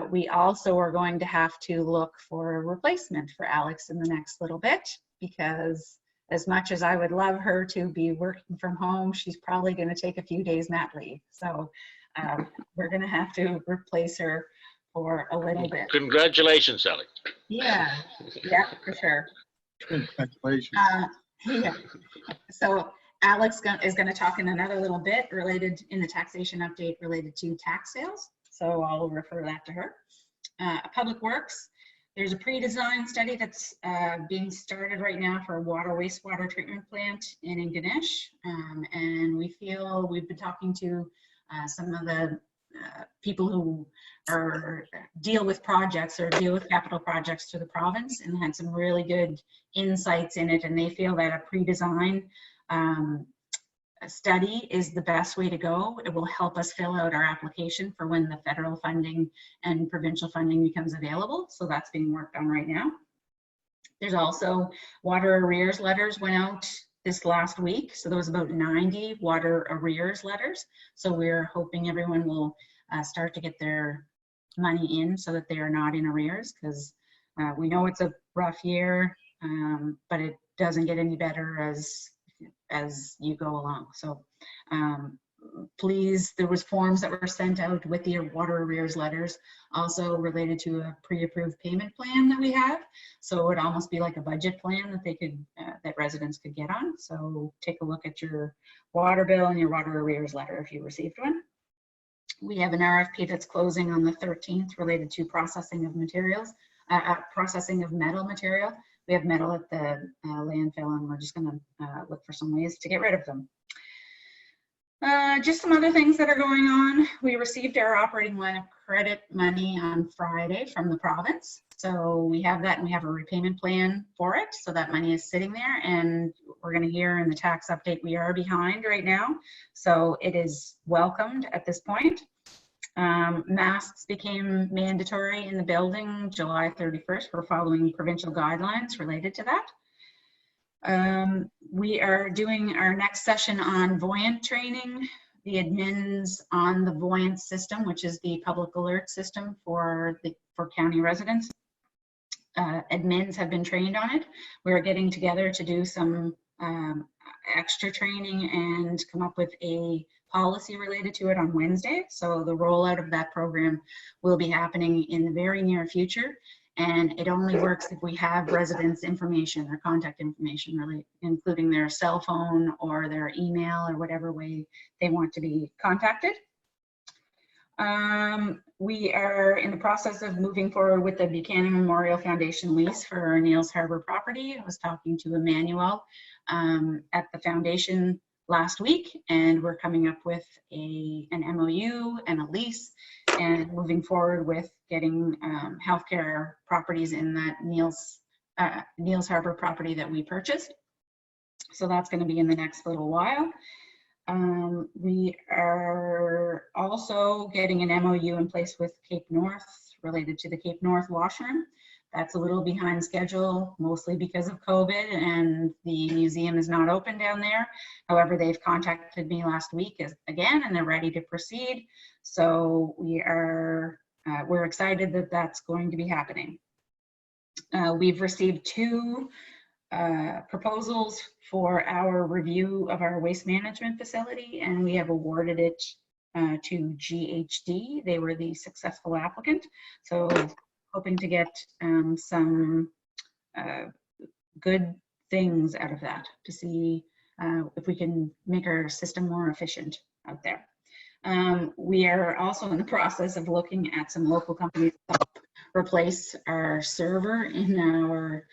We also are going to have to look for a replacement for Alex in the next little bit, because as much as I would love her to be working from home, she's probably going to take a few days mat leave. So we're going to have to replace her for a little bit. Congratulations, Sally. Yeah, for sure. Congratulations. Yeah. So Alex is going to talk in another little bit related in the taxation update related to tax sales. So I'll refer that to her. Public Works, there's a pre-design study that's being started right now for a wastewater treatment plant in Ganesh. And we've been talking to some of the people who deal with projects or deal with capital projects to the province, and had some really good insights in it. And they feel that a pre-design study is the best way to go. It will help us fill out our application for when the federal funding and provincial funding becomes available. So that's being worked on right now. There's also water arrears letters went out this last week. So there was about 90 water arrears letters. So we're hoping everyone will start to get their money in so that they are not in arrears, because we know it's a rough year, but it doesn't get any better as you go along. So please, there was forms that were sent out with the water arrears letters also related to a pre-approved payment plan that we have. So it would almost be like a budget plan that they could that residents could get on. So take a look at your water bill and your water arrears letter if you received one. We have an RFP that's closing on the 13th related to processing of materials. processing of metal material. We have metal at the landfill, and we're just going to look for some ways to get rid of them. Just some other things that are going on. We received our operating line of credit money on Friday from the province. So we have that, and we have a repayment plan for it. So that money is sitting there, and we're going to hear in the tax update we are behind right now. So it is welcomed at this point. Masks became mandatory in the building July 31st. We're following provincial guidelines related to that. We are doing our next session on Voyant training. The admins on the Voyant system, which is the public alert system for county residents. Admins have been trained on it. We're getting together to do some extra training and come up with a policy related to it on Wednesday. So the rollout of that program will be happening in the very near future. And it only works if we have residents' information, their contact information, really, including their cell phone or their email or whatever way they want to be contacted. We are in the process of moving forward with the Buchanan Memorial Foundation lease for our Neils Harbor property. I was talking to Emmanuel at the foundation last week, and we're coming up with an MOU and a lease and moving forward with getting healthcare properties in that Neils Harbor property that we purchased. So that's going to be in the next little while. We are also getting an MOU in place with Cape North related to the Cape North washroom. That's a little behind schedule, mostly because of COVID, and the museum is not open down there. However, they've contacted me last week again, and they're ready to proceed. So we're excited that that's going to be happening. We've received 2 proposals for our review of our waste management facility, and we have awarded it to GHD. They were the successful applicant. So hoping to get some good things out of that to see if we can make our system more efficient out there. We are also in the process of looking at some local companies to help replace our server in our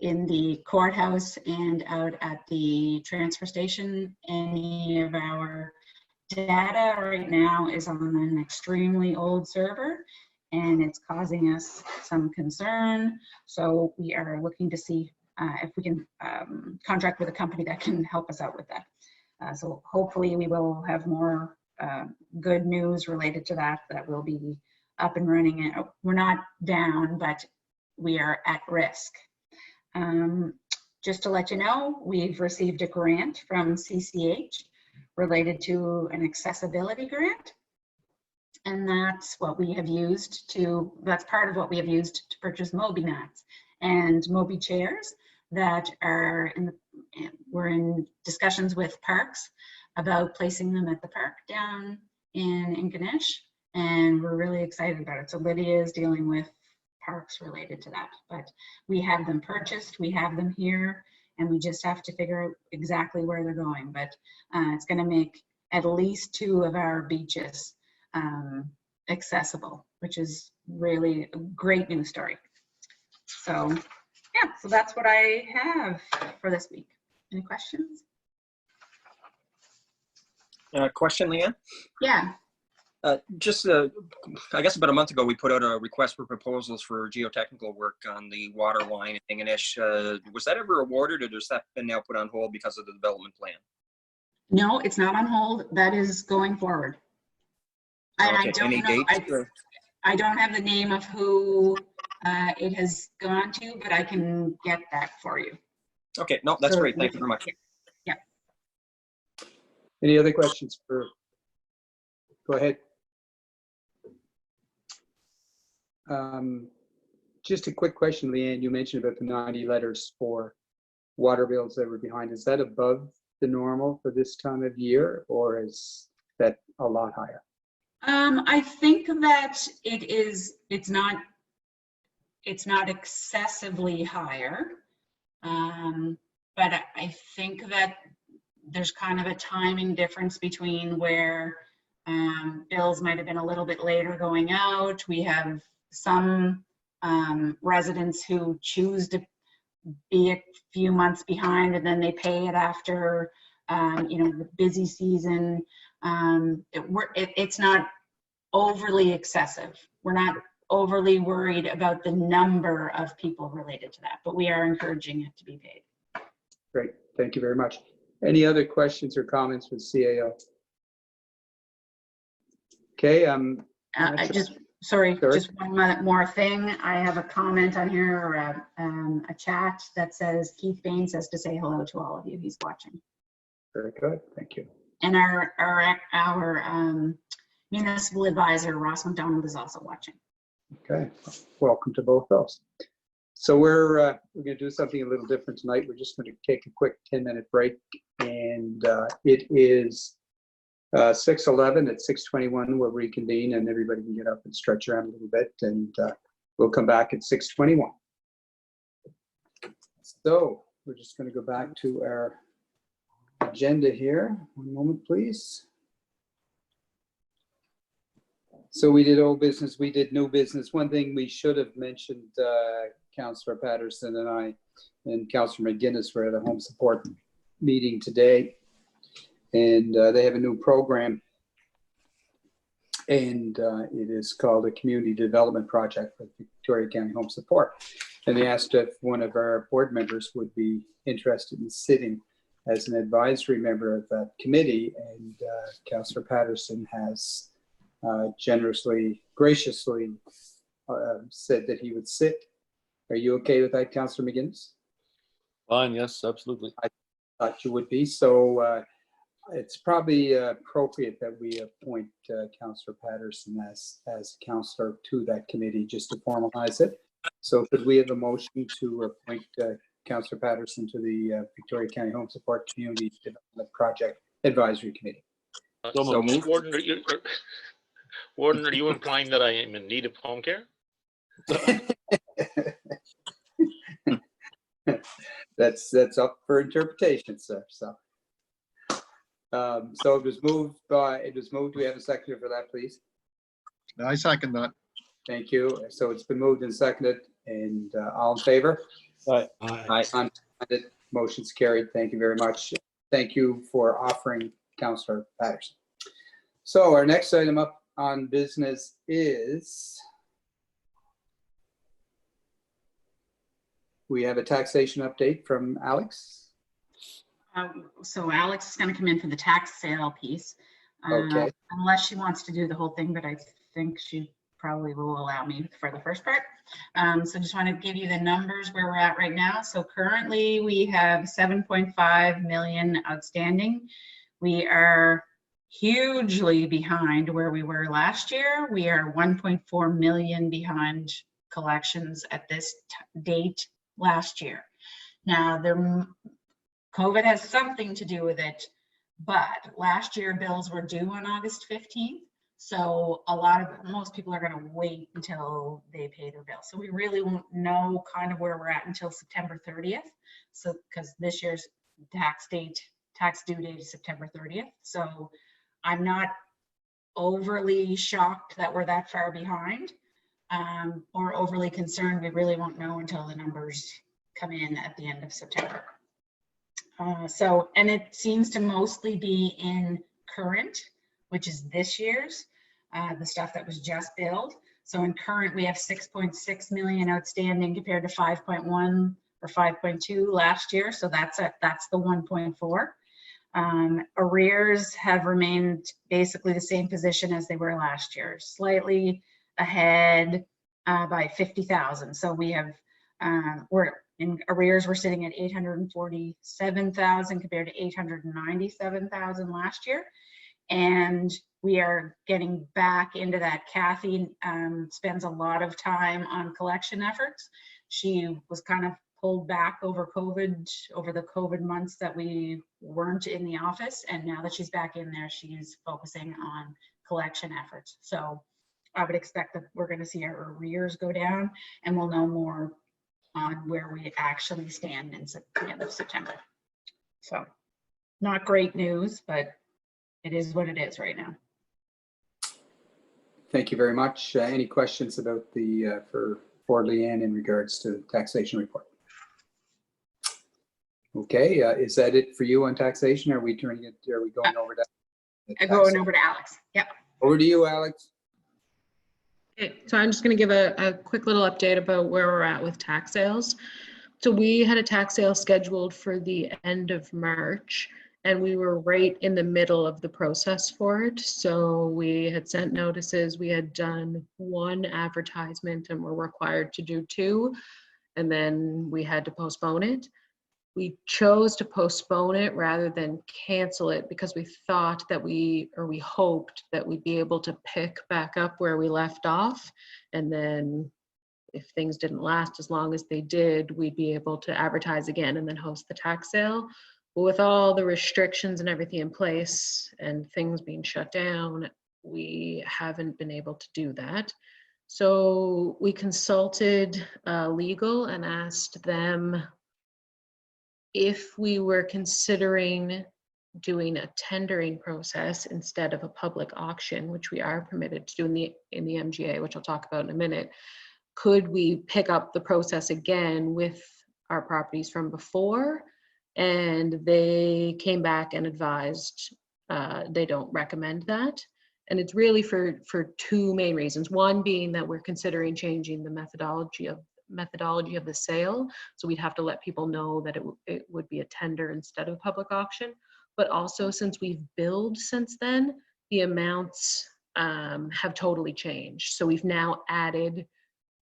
in the courthouse and out at the transfer station. Any of our data right now is on an extremely old server, and it's causing us some concern. So we are looking to see if we can contract with a company that can help us out with that. So hopefully we will have more good news related to that will be up and running. We're not down, but we are at risk. Just to let you know, we've received a grant from CCH related to an accessibility grant. And that's what we have used that's part of what we have used to purchase Moby mats and Moby chairs that are we're in discussions with parks about placing them at the park down in Ganesh, and we're really excited about it. So Lydia is dealing with parks related to that, but we have them purchased, we have them here, and we just have to figure out exactly where they're going. But it's going to make at least 2 of our beaches accessible, which is really a great news story. So yeah, so that's what I have for this week. Any questions? Question, Leanne? Yeah. Just, I guess about a month ago, we put out a request for proposals for geotechnical work on the water line in Ganesh. Was that ever awarded, or has that been now put on hold because of the development plan? No, it's not on hold. That is going forward. And Okay. I don't Any know, dates? I don't have the name of who it has gone to, but I can get that for you. Okay, no, that's So great. Thank you very much. Yeah. Any other questions for? Go ahead. Just a quick question, Leanne. You mentioned about the 90 letters for water bills that were behind. Is that above the normal for this time of year, or is that a lot higher? I think that it's not excessively higher, but I think that there's kind of a timing difference between where bills might have been a little bit later going out. We have some residents who choose to be a few months behind and then they pay it after, you know, the busy season. It's not overly excessive. We're not overly worried about the number of people related to that, but we are encouraging it to be paid. Great, thank you very much. Any other questions or comments with CAO? Okay, I just, sorry, just one more thing. I have a comment on here, or a chat that says Keith Bain says to say hello to all of you. He's watching. Very good, thank you. And our municipal advisor, Ross McDonald, is also watching. Okay, welcome to both those. So we're going to do something a little different tonight. We're just going to take a quick 10-minute break, and it is 6:11. At 6:21, we'll reconvene, and everybody can get up and stretch around a little bit, and we'll come back at 6:21. So we're just going to go back to our agenda here. One moment, please. So we did old business, we did new business. One thing we should have mentioned, Councillor Patterson and I and Councillor McGuinness were at a home support meeting today, and they have a new program, and it is called a Community Development Project for Victoria County Home Support. And they asked if one of our board members would be interested in sitting as an advisory member of that committee, and Councillor Patterson has graciously said that he would sit. Are you okay with that, Councillor McGuinness? Fine, yes, absolutely. I thought you would be. So it's probably appropriate that we appoint Councillor Patterson as councillor to that committee just to formalize it. So could we have a motion to appoint Councillor Patterson to the Victoria County Home Support Community Development Project Advisory Committee? So Warden, are you implying that I am in need of home care? That's up for interpretation, sir. So it was moved. Do we have a seconder for that, please? I second that. Thank you. So it's been moved and seconded, and all in favor? Aye. Aye. Motion's carried. Thank you very much. Thank you for offering, Councillor Patterson. So our next item up on business is we have a taxation update from Alex. So Alex is going to come in for the tax sale piece. Okay. Unless she wants to do the whole thing, but I think she probably will allow me for the first part. So just want to give you the numbers where we're at right now. So currently we have 7.5 million outstanding. We are hugely behind where we were last year. We are 1.4 million behind collections at this date last year. Now, COVID has something to do with it, but last year bills were due on August 15th. So most people are going to wait until they pay their bill. So we really won't know kind of where we're at until September 30th. So because this year's tax due date is September 30th. So I'm not overly shocked that we're that far behind, or overly concerned. We really won't know until the numbers come in at the end of September. And it seems to mostly be in current, which is this year's, the stuff that was just billed. So in current, we have 6.6 million outstanding compared to 5.1 or 5.2 last year. So that's the 1.4. Arrears have remained basically the same position as they were last year, slightly ahead by 50,000. So we have, we're in arrears, we're sitting at 847,000 compared to 897,000 last year. And we are getting back into that. Kathy spends a lot of time on collection efforts. She was kind of pulled back over the COVID months that we weren't in the office. And now that she's back in there, she's focusing on collection efforts. So I would expect that we're going to see our arrears go down, and we'll know more on where we actually stand in the end of September. So not great news, but it is what it is right now. Thank you very much. Any questions about the, for Leanne in regards to taxation report? Okay, is that it for you on taxation? Are we going over that? Going over to Alex. Yep. Over to you, Alex. Okay, so I'm just going to give a quick little update about where we're at with tax sales. So we had a tax sale scheduled for the end of March, and we were right in the middle of the process for it. So we had sent notices, we had done 1 advertisement, and we're required to do 2, and then we had to postpone it. We chose to postpone it rather than cancel it because we thought that we hoped that we'd be able to pick back up where we left off. And then if things didn't last as long as they did, we'd be able to advertise again and then host the tax sale. But with all the restrictions and everything in place and things being shut down, we haven't been able to do that. So we consulted legal and asked them if we were considering doing a tendering process instead of a public auction, which we are permitted to do in the MGA, which I'll talk about in a minute, could we pick up the process again with our properties from before? And they came back and advised they don't recommend that. And it's really for 2 main reasons. One being that we're considering changing the methodology of the sale. So we'd have to let people know that it would be a tender instead of public auction. But also, since we've billed since then, the amounts have totally changed. So we've now added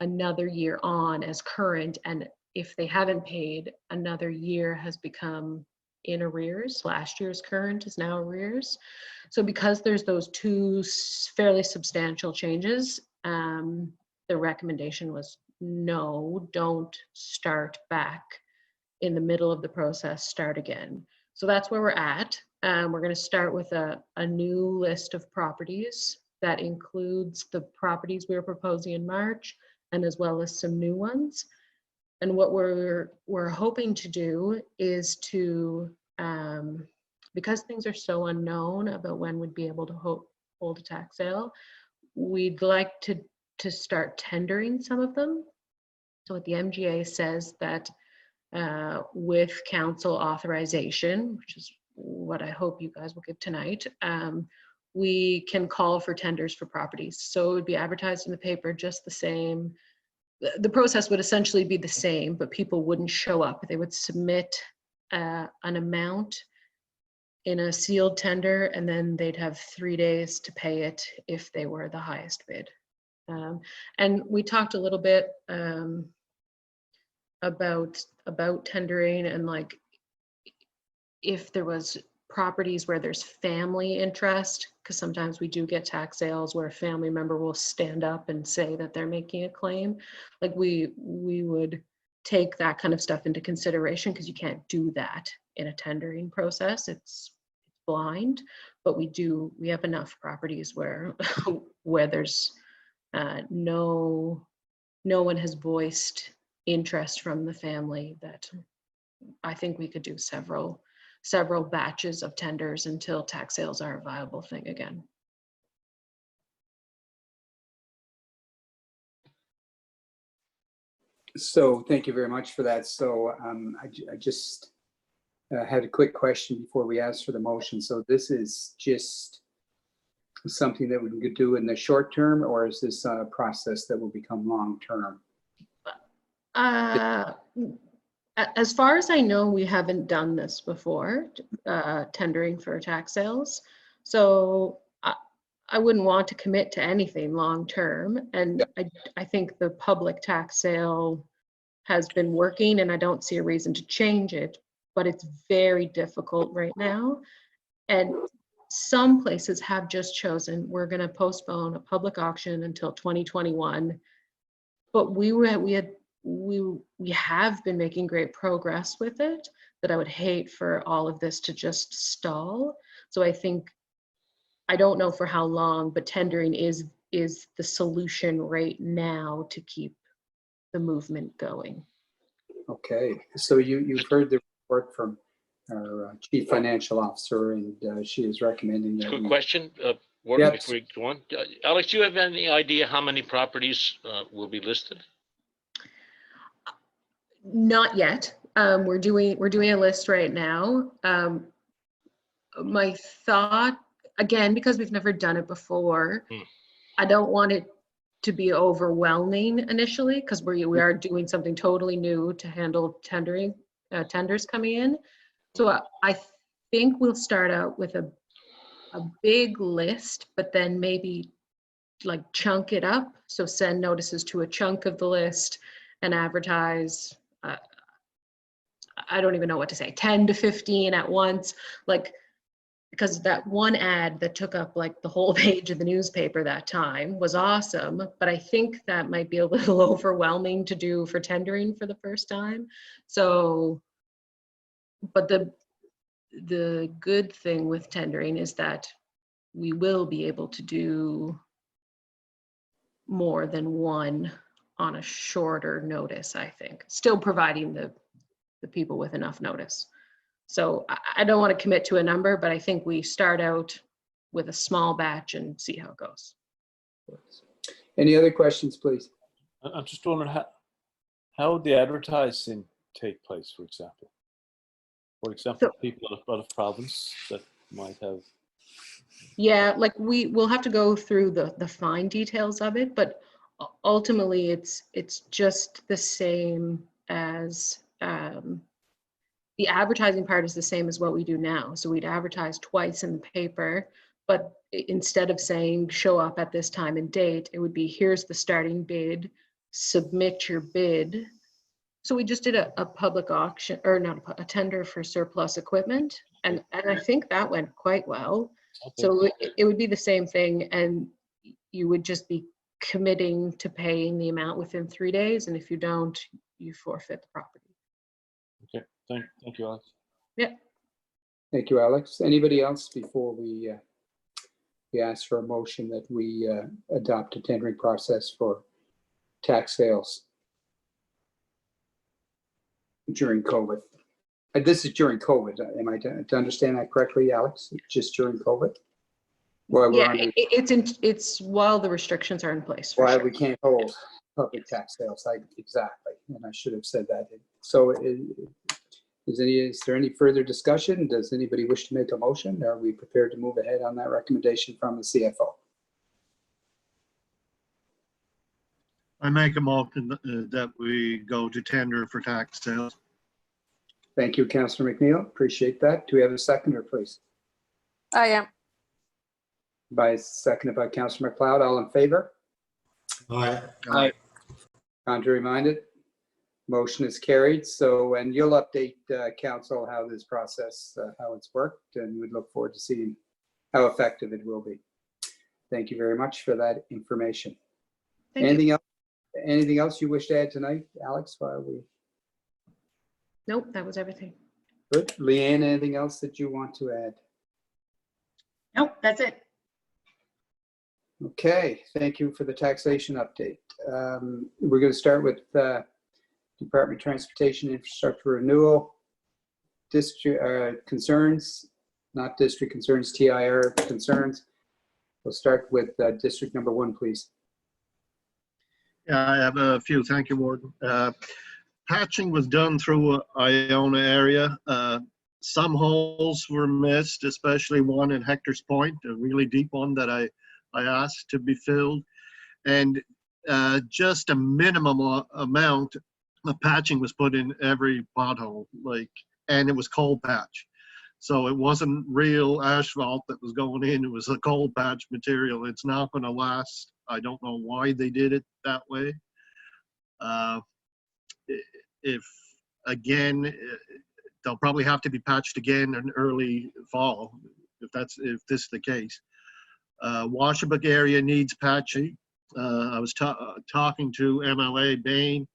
another year on as current, and if they haven't paid, another year has become in arrears. Last year's current is now arrears. So because there's those 2 fairly substantial changes, the recommendation was no, don't start back in the middle of the process, start again. So that's where we're at. We're going to start with a new list of properties that includes the properties we were proposing in March, and as well as some new ones. And what we're hoping to do is to, because things are so unknown about when we'd be able to hold a tax sale, we'd like to start tendering some of them. So what the MGA says that with council authorization, which is what I hope you guys will give tonight, we can call for tenders for properties. So it would be advertised in the paper just the same. The process would essentially be the same, but people wouldn't show up. They would submit an amount in a sealed tender, and then they'd have 3 days to pay it if they were the highest bid. And we talked a little bit about tendering, and like if there was properties where there's family interest, because sometimes we do get tax sales where a family member will stand up and say that they're making a claim. Like we would take that kind of stuff into consideration, because you can't do that in a tendering process. It's blind, but we have enough properties where where there's no one has voiced interest from the family, that I think we could do several batches of tenders until tax sales are a viable thing again. So thank you very much for that. So I just had a quick question before we ask for the motion. So this is just something that we could do in the short term, or is this a process that will become long term? As far as I know, we haven't done this before, tendering for tax sales. So I wouldn't want to commit to anything long term. And I think the public tax sale has been working, and I don't see a reason to change it, but it's very difficult right now. And some places have just chosen, we're going to postpone a public auction until 2021. But we have been making great progress with it, that I would hate for all of this to just stall. So I don't know for how long, but tendering is the solution right now to keep the movement going. Okay, so you've heard the report from our chief financial officer, and she is recommending that Good question. Warden, Yep. before you go on, Alex, do you have any idea how many properties will be listed? Not yet. We're doing a list right now. My thought, again, because we've never done it before, I don't want it to be overwhelming initially, because we are doing something totally new to handle tenders coming in. So I think we'll start out with a big list, but then maybe like chunk it up. So send notices to a chunk of the list and advertise, I don't even know what to say, 10 to 15 at once, like, because that one ad that took up like the whole page of the newspaper that time was awesome, but I think that might be a little overwhelming to do for tendering for the first time. So, but the good thing with tendering is that we will be able to do more than one on a shorter notice, I think, still providing the people with enough notice. So I don't want to commit to a number, but I think we start out with a small batch and see how it goes. Any other questions, please? I'm just wondering how would the advertising take place, for example? For example, people out of province that might have. Yeah, like we'll have to go through the fine details of it, but ultimately it's just the same as the advertising part is the same as what we do now. So we'd advertise twice in the paper, but instead of saying show up at this time and date, it would be here's the starting bid, submit your bid. So we just did a public auction, or not a tender for surplus equipment, and I think that went quite well. Okay. So it would be the same thing, and you would just be committing to paying the amount within 3 days, and if you don't, you forfeit the property. Okay, thank you, Alex. Yeah. Thank you, Alex. Anybody else before we ask for a motion that we adopt a tendering process for tax sales during COVID? This is during COVID. Am I to understand that correctly, Alex? Just during COVID? Well, yeah, it's while the restrictions are in place. Why we can't hold public tax sales? Exactly, and I should have said that. So, is there any further discussion? Does anybody wish to make a motion? Are we prepared to move ahead on that recommendation from the CFO? I make a motion that we go to tender for tax sales. Thank you, Councillor McNeil. Appreciate that. Do we have a seconder, please? I am. Seconded by Councillor McLeod. All in favor? Aye. Aye. Contrary minded? Motion is carried. So, and you'll update council how this process, how it's worked, and we'd look forward to seeing how effective it will be. Thank you very much for that information. Anything else you wish to add tonight, Alex? Nope, that was everything. Good. Leanne, anything else that you want to add? Nope, that's it. Okay, thank you for the taxation update. We're going to start with Department of Transportation Infrastructure Renewal. District concerns, not district concerns, TIR concerns. We'll start with district number 1, please. Yeah, I have a few. Thank you, Warden. Patching was done through Iona area. Some holes were missed, especially one in Hector's Point, a really deep one that I asked to be filled. And just a minimum amount of patching was put in every pothole, and it was cold patch. So it wasn't real asphalt that was going in, it was a cold patch material. It's not going to last. I don't know why they did it that way. If again, they'll probably have to be patched again in early fall, if this is the case. Washabek area needs patching. I was talking to MLA Bain.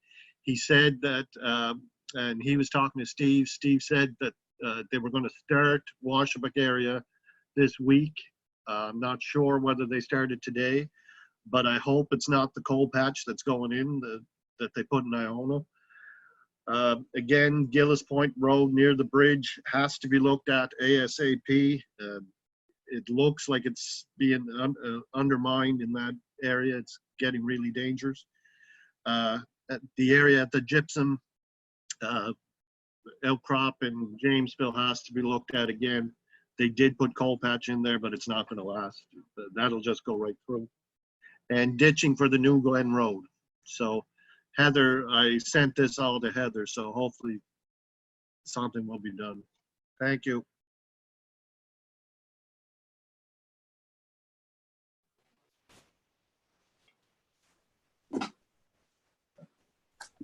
He said that, and he was talking to Steve. Steve said that they were going to start Washabek area this week. I'm not sure whether they started today, but I hope it's not the cold patch that's going in that they put in Iona. Again, Gillis Point Road near the bridge has to be looked at ASAP. it looks like it's being undermined in that area. It's getting really dangerous. At the area at the gypsum, Outcrop and Jamesville has to be looked at again. They did put coal patch in there, but it's not going to last. That'll just go right through. And ditching for the New Glen Road. So Heather, I sent this all to Heather, so hopefully something will be done. Thank you.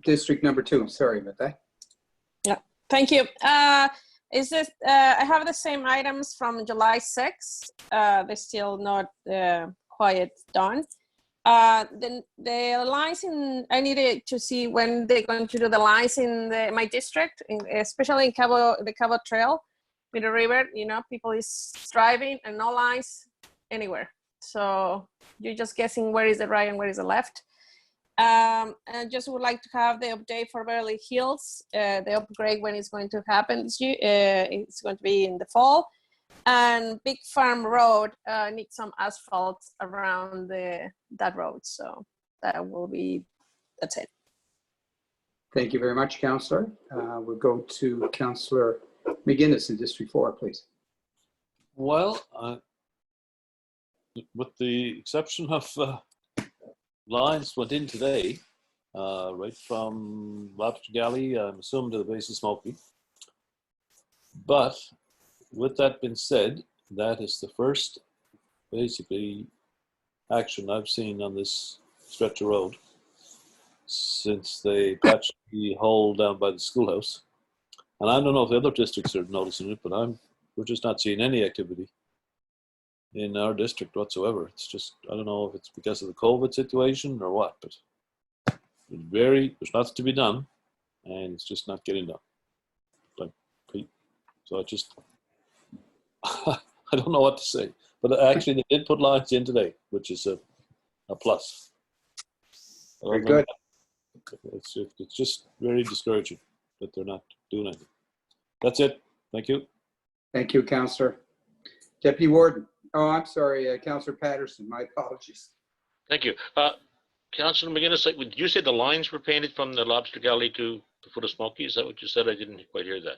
District number 2, sorry about that. Yeah, thank you. Is this, I have the same items from July 6th. They're still not quite done. The lines in, I needed to see when they're going to do the lines in my district, especially in the Cabo Trail with the river. You know, people is driving and no lines anywhere. So you're just guessing where is the right and where is the left. And just would like to have the update for Beverly Hills, the upgrade when it's going to happen this year. It's going to be in the fall. And Big Farm Road needs some asphalt around that road. So that's it. Thank you very much, Councillor. We'll go to Councillor McGuinness in District 4, please. Well, with the exception of lines went in today, right from Lobster Galley, I'm assuming to the base of Smoky. But with that being said, that is the first, basically, action I've seen on this stretch of road since they patched the hole down by the schoolhouse. And I don't know if the other districts are noticing it, but we're just not seeing any activity in our district whatsoever. It's just, I don't know if it's because of the COVID situation or what, but there's nothing to be done, and it's just not getting done. So I just, I don't know what to say, but actually they did put lines in today, which is a plus. Very good. It's just very discouraging that they're not doing anything. That's it. Thank you. Thank you, Councillor. Deputy Warden. Oh, I'm sorry, Councillor Patterson. My apologies. Thank you. Councillor McGuinness, did you say the lines were painted from the Lobster Galley to the foot of Smoky? Is that what you said? I didn't quite hear that.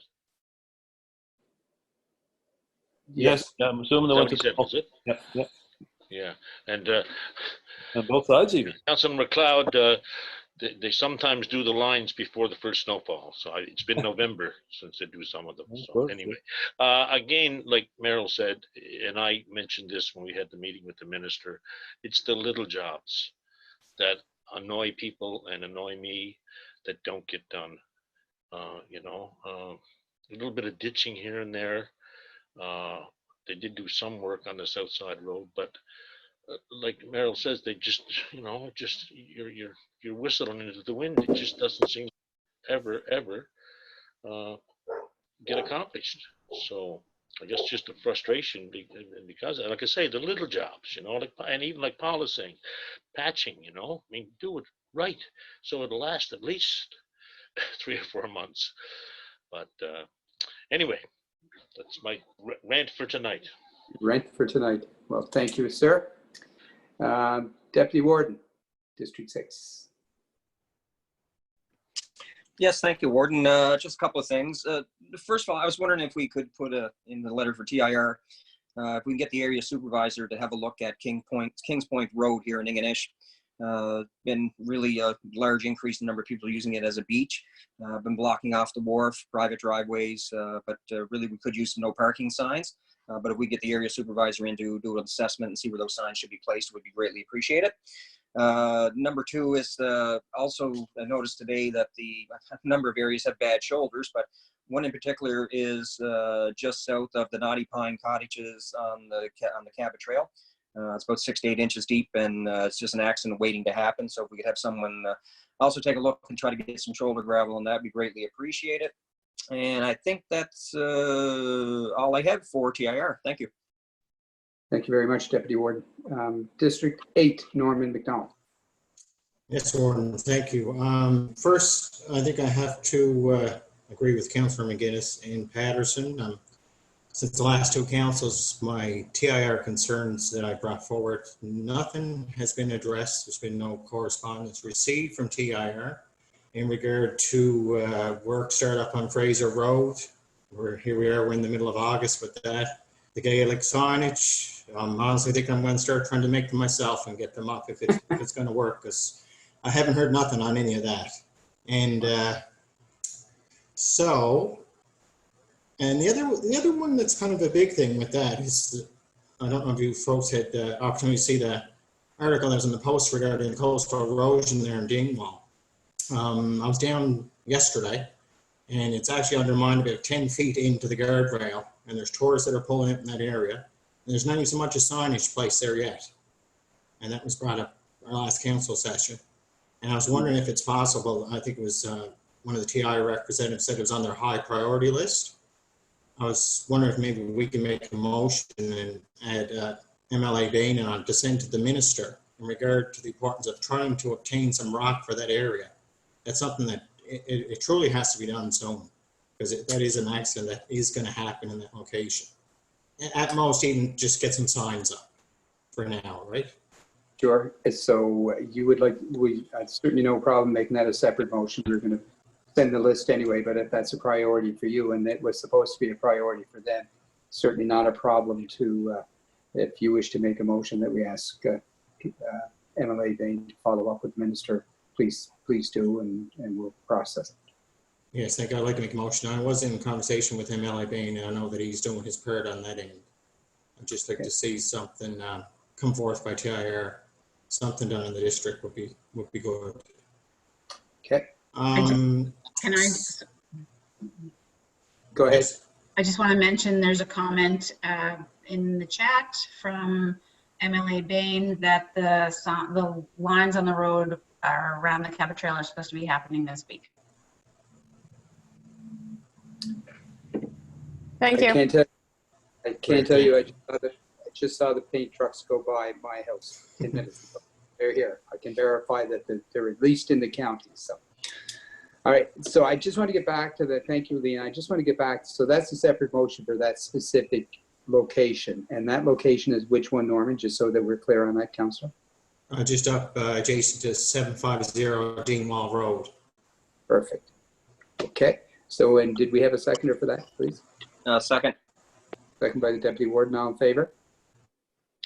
Yes, I'm assuming they went to is it? Yeah. Yeah, and both sides even. Councilman McLeod, they sometimes do the lines before the first snowfall. So it's been November since they do some of them. So anyway, again, like Merrill said, and I mentioned this when we had the meeting with the minister, it's the little jobs that annoy people and annoy me that don't get done. A little bit of ditching here and there. They did do some work on the South Side Road, but like Merrill says, they just, you're whistling into the wind. It just doesn't seem ever get accomplished. So I guess just a frustration because, like I say, the little jobs, and even like Paul is saying, patching, do it right so it'll last at least 3 or 4 months. But anyway, that's my rant for tonight. Rant for tonight. Well, thank you, sir. Deputy Warden, District 6. Yes, thank you, Warden. Just a couple of things. First of all, I was wondering if we could put in the letter for TIR, if we can get the area supervisor to have a look at Kings Point Road here in Ingonish. Been really a large increase in the number of people using it as a beach. Been blocking off the wharf, private driveways, but really we could use some no parking signs. But if we get the area supervisor in to do an assessment and see where those signs should be placed, would be greatly appreciated. Number 2 is also I noticed today that a number of areas have bad shoulders, but one in particular is just south of the Knotty Pine Cottages on the Cabot Trail. It's about 6 to 8 inches deep, and it's just an accident waiting to happen. So if we could have someone also take a look and try to get some shoulder gravel on that, would be greatly appreciated. And I think that's all I have for TIR. Thank you. Thank you very much, Deputy Warden. District 8, Norman McDonald. Yes, Warden, thank you. First, I think I have to agree with Councillor McGuinness and Patterson. since the last two councils, my TIR concerns that I brought forward, nothing has been addressed. There's been no correspondence received from TIR in regard to work startup on Fraser Road. Here we are, we're in the middle of August with that. The Gaelic signage, honestly, I think I'm going to start trying to make them myself and get them up if it's going to work, because I haven't heard nothing on any of that. And and the other one that's kind of a big thing with that is, I don't know if you folks had the opportunity to see the article that was in the Post regarding the coastal erosion there in Dingwall. I was down yesterday, and it's actually undermined about 10 feet into the guardrail, and there's tourists that are pulling it in that area. And there's not even so much a signage placed there yet. And that was brought up our last council session. And I was wondering if it's possible, I think it was one of the TI representatives said it was on their high priority list. I was wondering if maybe we can make a motion and add MLA Bain on to send to the minister in regard to the importance of trying to obtain some rock for that area. That's something that it truly has to be done soon, because that is an accident that is going to happen in that location. At most, even just get some signs up for now, right? Sure. So you would like, certainly no problem making that a separate motion. We're going to send the list anyway, but if that's a priority for you and it was supposed to be a priority for them, certainly not a problem to, if you wish to make a motion that we ask MLA Bain to follow up with Minister, please do, and we'll process it. Yes, I'd like to make a motion. I was in conversation with MLA Bain, and I know that he's doing his part on that end. I'd just like to see something come forth by TIR. Something done in the district would be good. Okay. Can I? Go ahead. I just want to mention there's a comment in the chat from MLA Bain that the lines on the road are around the Cabot Trail are supposed to be happening this week. Thank you. I can't tell you. I just saw the paint trucks go by my house 10 minutes ago. They're here. I can verify that they're at least in the county. So, all right. So I just want to get back to the. Thank you, Leon. I just want to get back. So that's a separate motion for that specific location, and that location is which one, Norman? Just so that we're clear on that, Councillor. Just up adjacent to 750 Dingwall Road. Perfect. Okay. So, and did we have a seconder for that, please? Second. Second by the Deputy Warden. All in favor?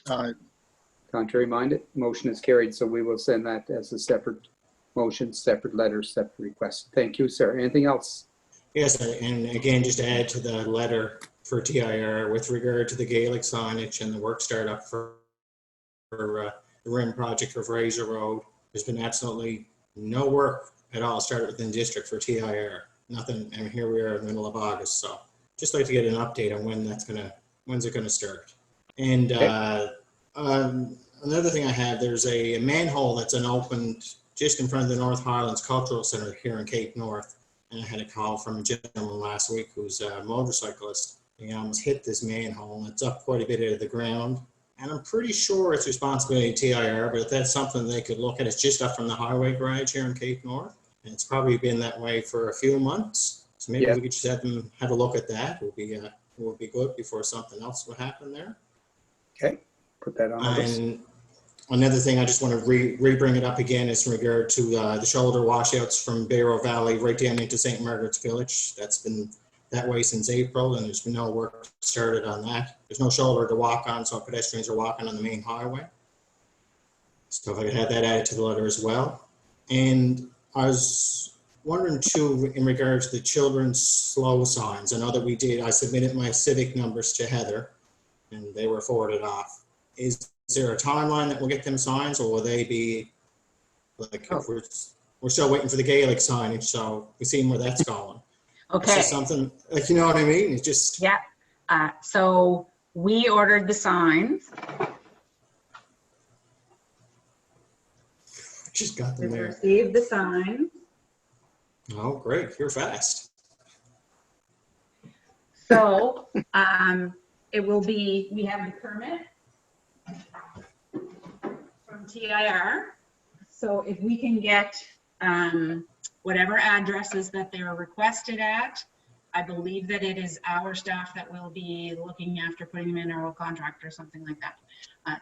Aye. Contrary minded? Motion is carried. So we will send that as a separate motion, separate letter, separate request. Thank you, sir. Anything else? Yes, and again, just to add to the letter for TIR with regard to the Gaelic signage and the work startup for the RIM project for Fraser Road, there's been absolutely no work at all started within the district for TIR. Nothing, and here we are in the middle of August. So just like to get an update on when's it gonna start. And another thing I have, there's a manhole that's unopened just in front of the North Highlands Cultural Center here in Cape North. And I had a call from a gentleman last week who's a motorcyclist. He almost hit this manhole. It's up quite a bit out of the ground. And I'm pretty sure it's responsibility of TIR, but if that's something they could look at, it's just up from the highway garage here in Cape North. And it's probably been that way for a few months. So maybe we could just have them have a look at that. It would be good before something else would happen there. Okay, put that on the list. And another thing I just want to re-bring it up again is in regard to the shoulder washouts from Barrow Valley right down into St. Margaret's Village. That's been that way since April, and there's been no work started on that. There's no shoulder to walk on, so pedestrians are walking on the main highway. So if I could have that added to the letter as well. And I was wondering too, in regard to the children's slow signs, I know that I submitted my civic numbers to Heather, and they were forwarded off. Is there a timeline that we'll get them signs, or will they be like, if we're still waiting for the Gaelic signage, so we've seen where that's going. Okay. It's just something, like, you know what I mean? It's just. Yeah. So we ordered the signs. Just got them there. Received the signs. Oh, great. You're fast. So it will be, we have the permit from TIR. So if we can get whatever addresses that they're requested at, I believe that it is our staff that will be looking after putting them in our contract or something like that.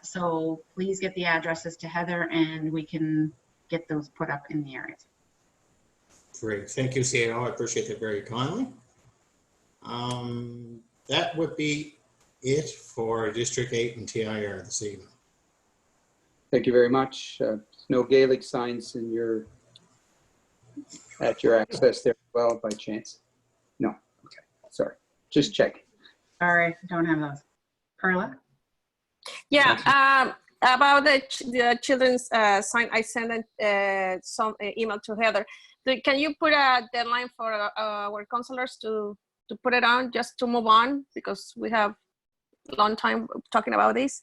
So please get the addresses to Heather and we can get those put up in the areas. Great. Thank you, CAO. I appreciate that very kindly. That would be it for District 8 and TIR this evening. Thank you very much. No Gaelic signs in at your access there as well by chance? No. Okay. Sorry. Just checking. Sorry, don't have those. Carla? Yeah, about the children's sign, I sent some email to Heather. Can you put a deadline for our counselors to put it on, just to move on, because we have a long time talking about this?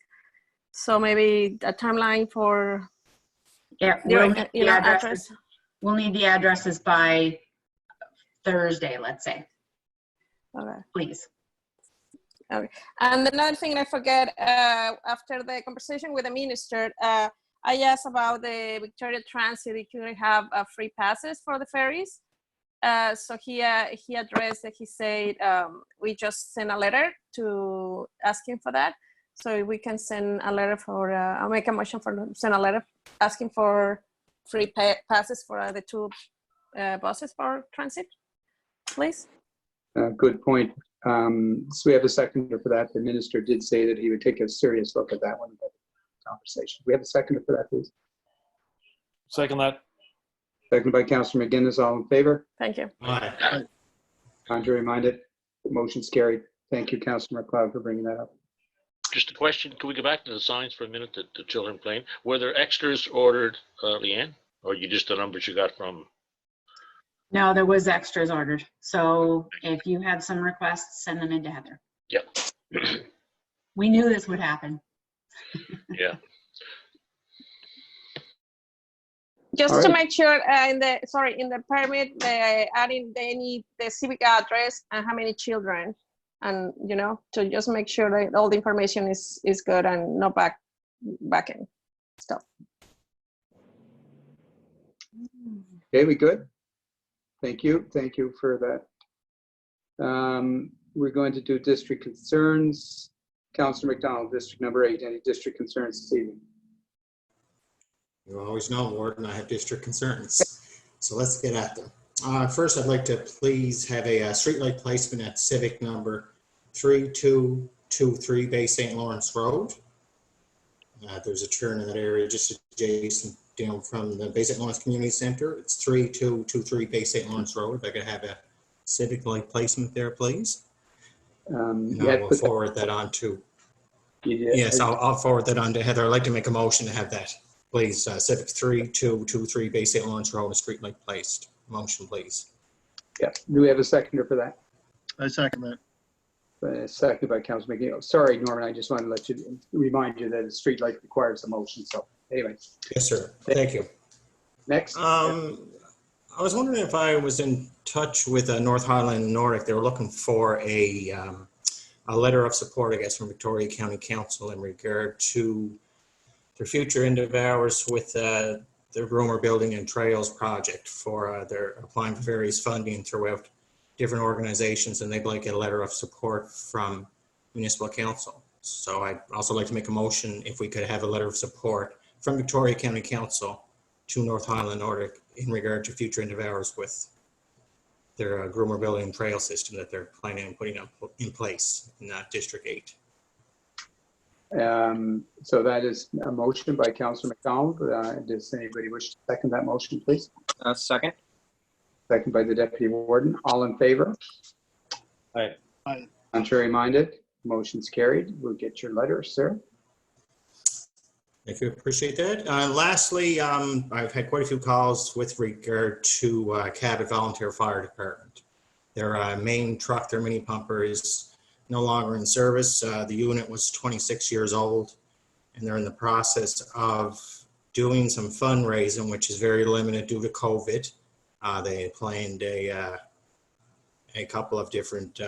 So maybe a timeline for address. We'll need the addresses by Thursday, let's say. Okay. Please. Okay. And another thing I forget, after the conversation with the minister, I asked about the Victoria Transit, if you have free passes for the ferries. So he addressed it. He said, we just sent a letter to asking for that. So we can send a letter for, I'll make a motion for send a letter asking for free passes for the two buses for transit, please. Good point. So we have a seconder for that. The minister did say that he would take a serious look at that one. Conversation. We have a seconder for that, please. Second that. Seconded by Councillor McGinnis. All in favor? Thank you. Aye. Contrary minded? Motion's carried. Thank you, Councillor McLeod, for bringing that up. Just a question. Can we go back to the signs for a minute, the children playing? Were there extras ordered, Leanne? Or you just the numbers you got from? No, there was extras ordered. So if you had some requests, send them in to Heather. Yep. We knew this would happen. Yeah. Just to make sure in the permit, they adding the civic address and how many children, and to just make sure that all the information is good and no back end stuff. Okay, we good? Thank you. Thank you for that. We're going to do district concerns. Councillor McDonald, district number 8. Any district concerns this evening? You always know, Warden, I have district concerns. So let's get at them. First, I'd like to please have a streetlight placement at Civic number 3223 Bay St. Lawrence Road. There's a turn in that area just adjacent from the Bay St. Lawrence Community Center. It's 3223 Bay St. Lawrence Road. If I could have a civic light placement there, please. And I will forward that on to. Yes, I'll forward that on to Heather. I'd like to make a motion to have that, please. Civic 3223 Bay St. Lawrence Road, a street light placed. Motion, please. Yeah. Do we have a seconder for that? I second that. Seconded by Councilor McGill. Sorry, Norman. I just wanted to let you remind you that a street light requires a motion. So anyway. Yes, sir. Thank you. Next. I was wondering if I was in touch with North Highland and Nordic. They were looking for a letter of support, I guess, from Victoria County Council in regard to their future end of hours with their Groomer Building and Trails project for their applying for various funding throughout different organizations, and they'd like a letter of support from Municipal Council. So I'd also like to make a motion if we could have a letter of support from Victoria County Council to North Highland Nordic in regard to future end of hours with their Groomer Building and Trail system that they're planning on putting up in place in District 8. So that is a motion by Councillor McDonald. Does anybody wish to second that motion, please? Second. Second by the Deputy Warden. All in favor? Aye. Aye. Contrary minded? Motion's carried. We'll get your letter, sir. Thank you, appreciate that. Lastly, I've had quite a few calls with regard to Cabot Volunteer Fire Department. Their main truck, their mini pumper, is no longer in service. The unit was 26 years old, and they're in the process of doing some fundraising, which is very limited due to COVID. They planned a couple of different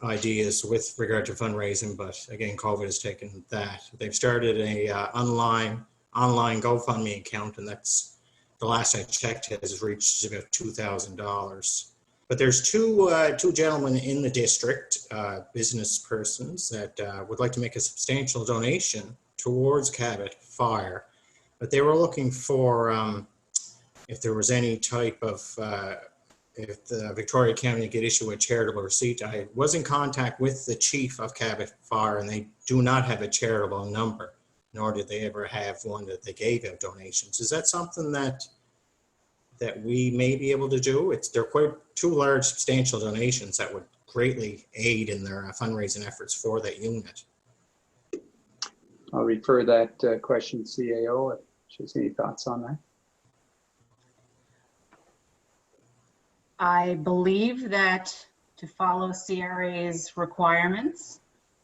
ideas with regard to fundraising, but again, COVID has taken that. They've started a online GoFundMe account, and that's the last I checked has reached about $2,000. But there's two gentlemen in the district, business persons that would like to make a substantial donation towards Cabot Fire. But they were looking for if there was any type of, if the Victoria County could issue a charitable receipt. I was in contact with the chief of Cabot Fire, and they do not have a charitable number, nor did they ever have one that they gave out donations. Is that something that we may be able to do? They're quite two large, substantial donations that would greatly aid in their fundraising efforts for that unit. I'll refer that question to CAO if she has any thoughts on that. I believe that to follow CRA's requirements,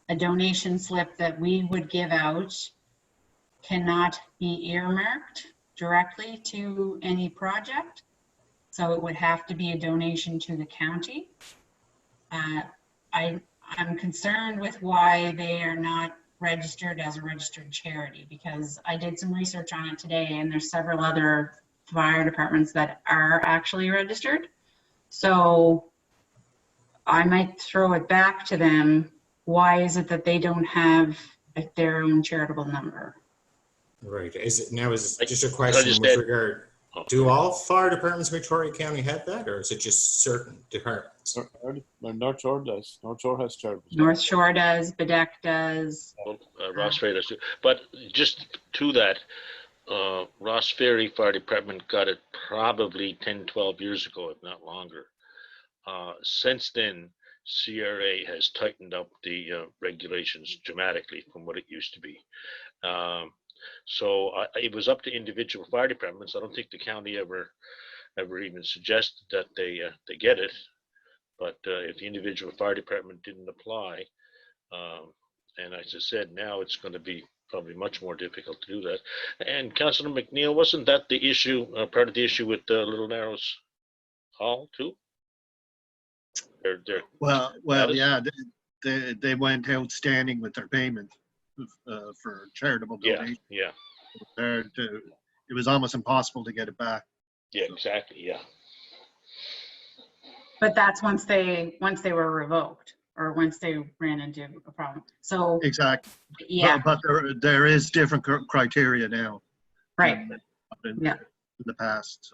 a donation slip that we would give out cannot be earmarked directly to any project. So it would have to be a donation to the county. I'm concerned with why they are not registered as a registered charity, because I did some research on it today and there's several other fire departments that are actually registered. So I might throw it back to them. Why is it that they don't have their own charitable number? Right. Is it just a question with regard, do all fire departments in Victoria County have that, or is it just certain departments? North Shore does. North Shore has charitable. North Shore does, Bedeck does. Ross Ferry does too. But just to that, Ross Ferry Fire Department got it probably 10, 12 years ago, if not longer. Since then, CRA has tightened up the regulations dramatically from what it used to be. So it was up to individual fire departments. I don't think the county ever even suggested that they get it. But if the individual fire department didn't apply, and as I said, now it's going to be probably much more difficult to do that. And Councillor McNeil, wasn't that the issue, part of the issue with Little Narrows Hall too? Well, yeah, they went outstanding with their payment for charitable donation. Yeah. It was almost impossible to get it back. Yeah, exactly. Yeah. But that's once they were revoked or once they ran into a problem. So exactly. Yeah. But there is different criteria now. Right. In the past.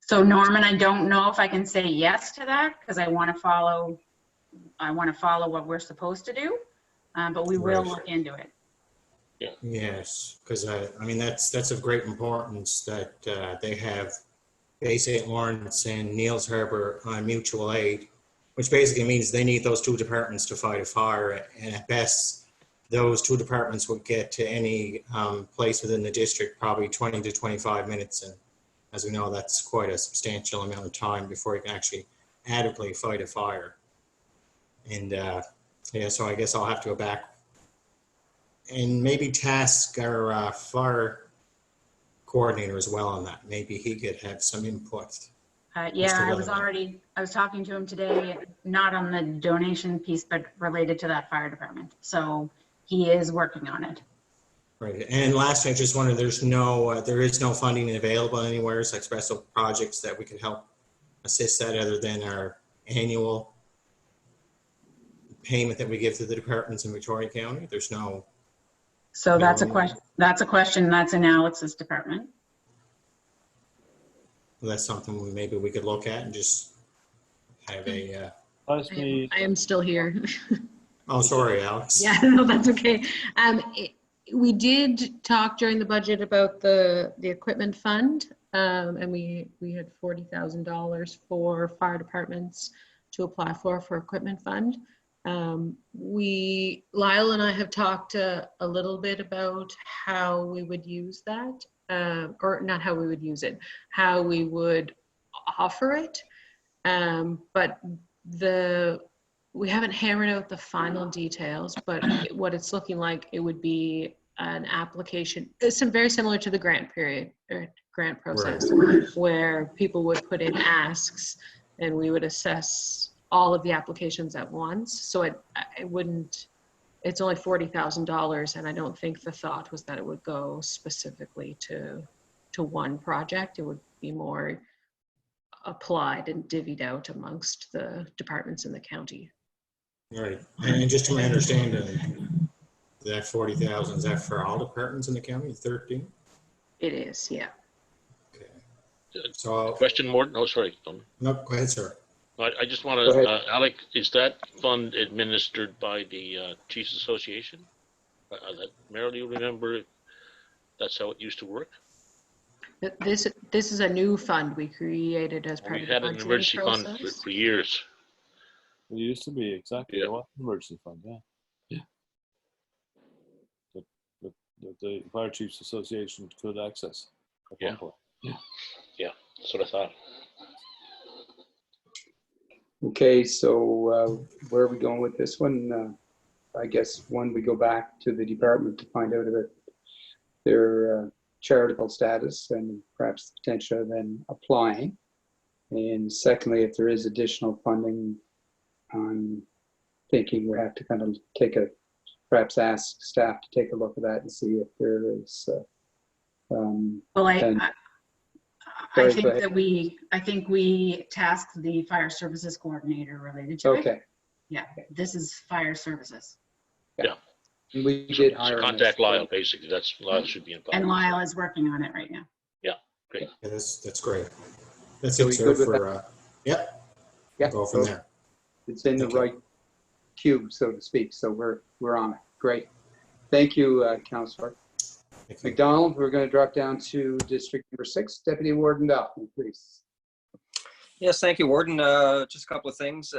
So Norman, I don't know if I can say yes to that because I want to follow what we're supposed to do, but we will look into it. Yeah. Yes, because I mean that's of great importance that they have Bay St. Lawrence and Neils Harbor on mutual aid, which basically means they need those two departments to fight a fire, and at best those two departments would get to any place within the district probably 20 to 25 minutes, and as we know, that's quite a substantial amount of time before you can actually adequately fight a fire. And yeah, so I guess I'll have to go back and maybe task our fire coordinator as well on that. Maybe he could have some input. Yeah, I was talking to him today, not on the donation piece, but related to that fire department. So he is working on it. Right. And lastly, I just wondered, there is no funding available anywhere, it's like special projects that we could help assist that other than our annual payment that we give to the departments in Victoria County. There's no. So that's a question. That's in Alex's department. Well, that's something maybe we could look at and just have a. I am still here. Oh, sorry, Alex. Yeah, no, that's okay. We did talk during the budget about the equipment fund, and we had $40,000 for fire departments to apply for equipment fund. Lyle and I have talked a little bit about how we would use that, or not how we would use it, how we would offer it, but we haven't hammered out the final details, but what it's looking like, it would be an application. It's very similar to the grant process, right, where people would put in asks and we would assess all of the applications at once. So it's only $40,000, and I don't think the thought was that it would go specifically to one project. It would be more applied and divvied out amongst the departments in the county. Right. And just to my understanding, that 40,000, is that for all departments in the county, 13? It is, yeah. Okay. So, Question, Morton? Oh, sorry. no, go ahead, sir. I just want Go to, ahead. Alec, is that fund administered by the Chiefs Association? Meryl, do you remember if that's how it used to work? This is a new fund we created as part We of the had an budgeting emergency fund process. for years. It used to be, exactly. Yeah. There was an emergency fund, yeah. That the Fire Chiefs Association could access at Yeah. one point. That's what I thought. Okay, so where are we going with this one? I guess one, we go back to the department to find out about their charitable status and perhaps the potential of then applying. And secondly, if there is additional funding, I'm thinking we have to kind of perhaps ask staff to take a look at that and see if there is. Well, and- I Sorry, think go ahead. that I think we tasked the fire services coordinator related to it. Okay, Yeah, this is fire services. we did hire. him Contact as- Lyle, basically. That's Lyle should be involved. And Lyle is working on it right now. Yeah, that's great. That's So it, we sir, good with for, yep, Yeah, go from so there. it's in the Thank you. right cube, so to speak. So we're on it. Great. Thank you, Councillor. Thank you. McDonald, we're going to drop down to District Number 6, Deputy Warden Duffy, please. Yes, thank you, Warden. Just a couple of things.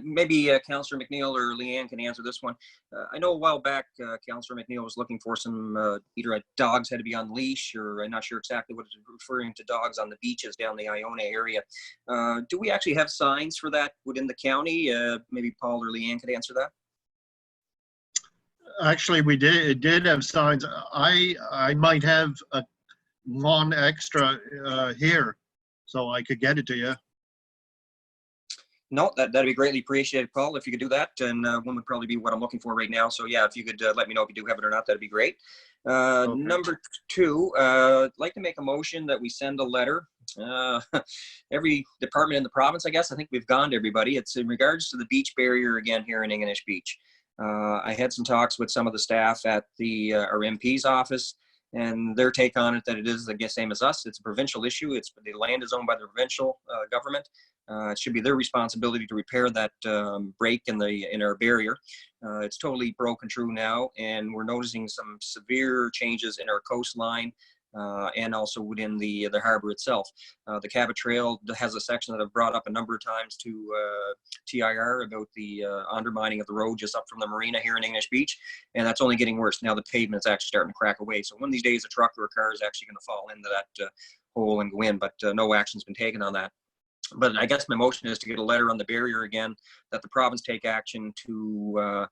Maybe Councillor McNeil or Leanne can answer this one. I know a while back, Councillor McNeil was looking for some, either dogs had to be on leash, or I'm not sure exactly what it's referring to, dogs on the beaches down the Iona area. Do we actually have signs for that within the county? Maybe Paul or Leanne could answer that. Actually, we did have signs. I might have one extra here, so I could get it to you. No, that'd be greatly appreciated, Paul, if you could do that. And one would probably be what I'm looking for right now. So yeah, if you could let me know if you do have it or not, that'd be great. Okay. Number 2, I'd like to make a motion that we send a letter. Every department in the province, I guess, I think we've gone to everybody. It's in regards to the beach barrier again here in Ingonish Beach. I had some talks with some of the staff at our MP's office, and their take on it that it is the same as us. It's a provincial issue. The land is owned by the provincial government. It should be their responsibility to repair that break in our barrier. It's totally broken through now, and we're noticing some severe changes in our coastline and also within the harbor itself. The Cabot Trail has a section that I've brought up a number of times to TIR about the undermining of the road just up from the marina here in Ingonish Beach, and that's only getting worse. Now the pavement's actually starting to crack away. So one of these days a truck or a car is actually going to fall into that hole and go in, but no action's been taken on that. But I guess my motion is to get a letter on the barrier again, that the province take action to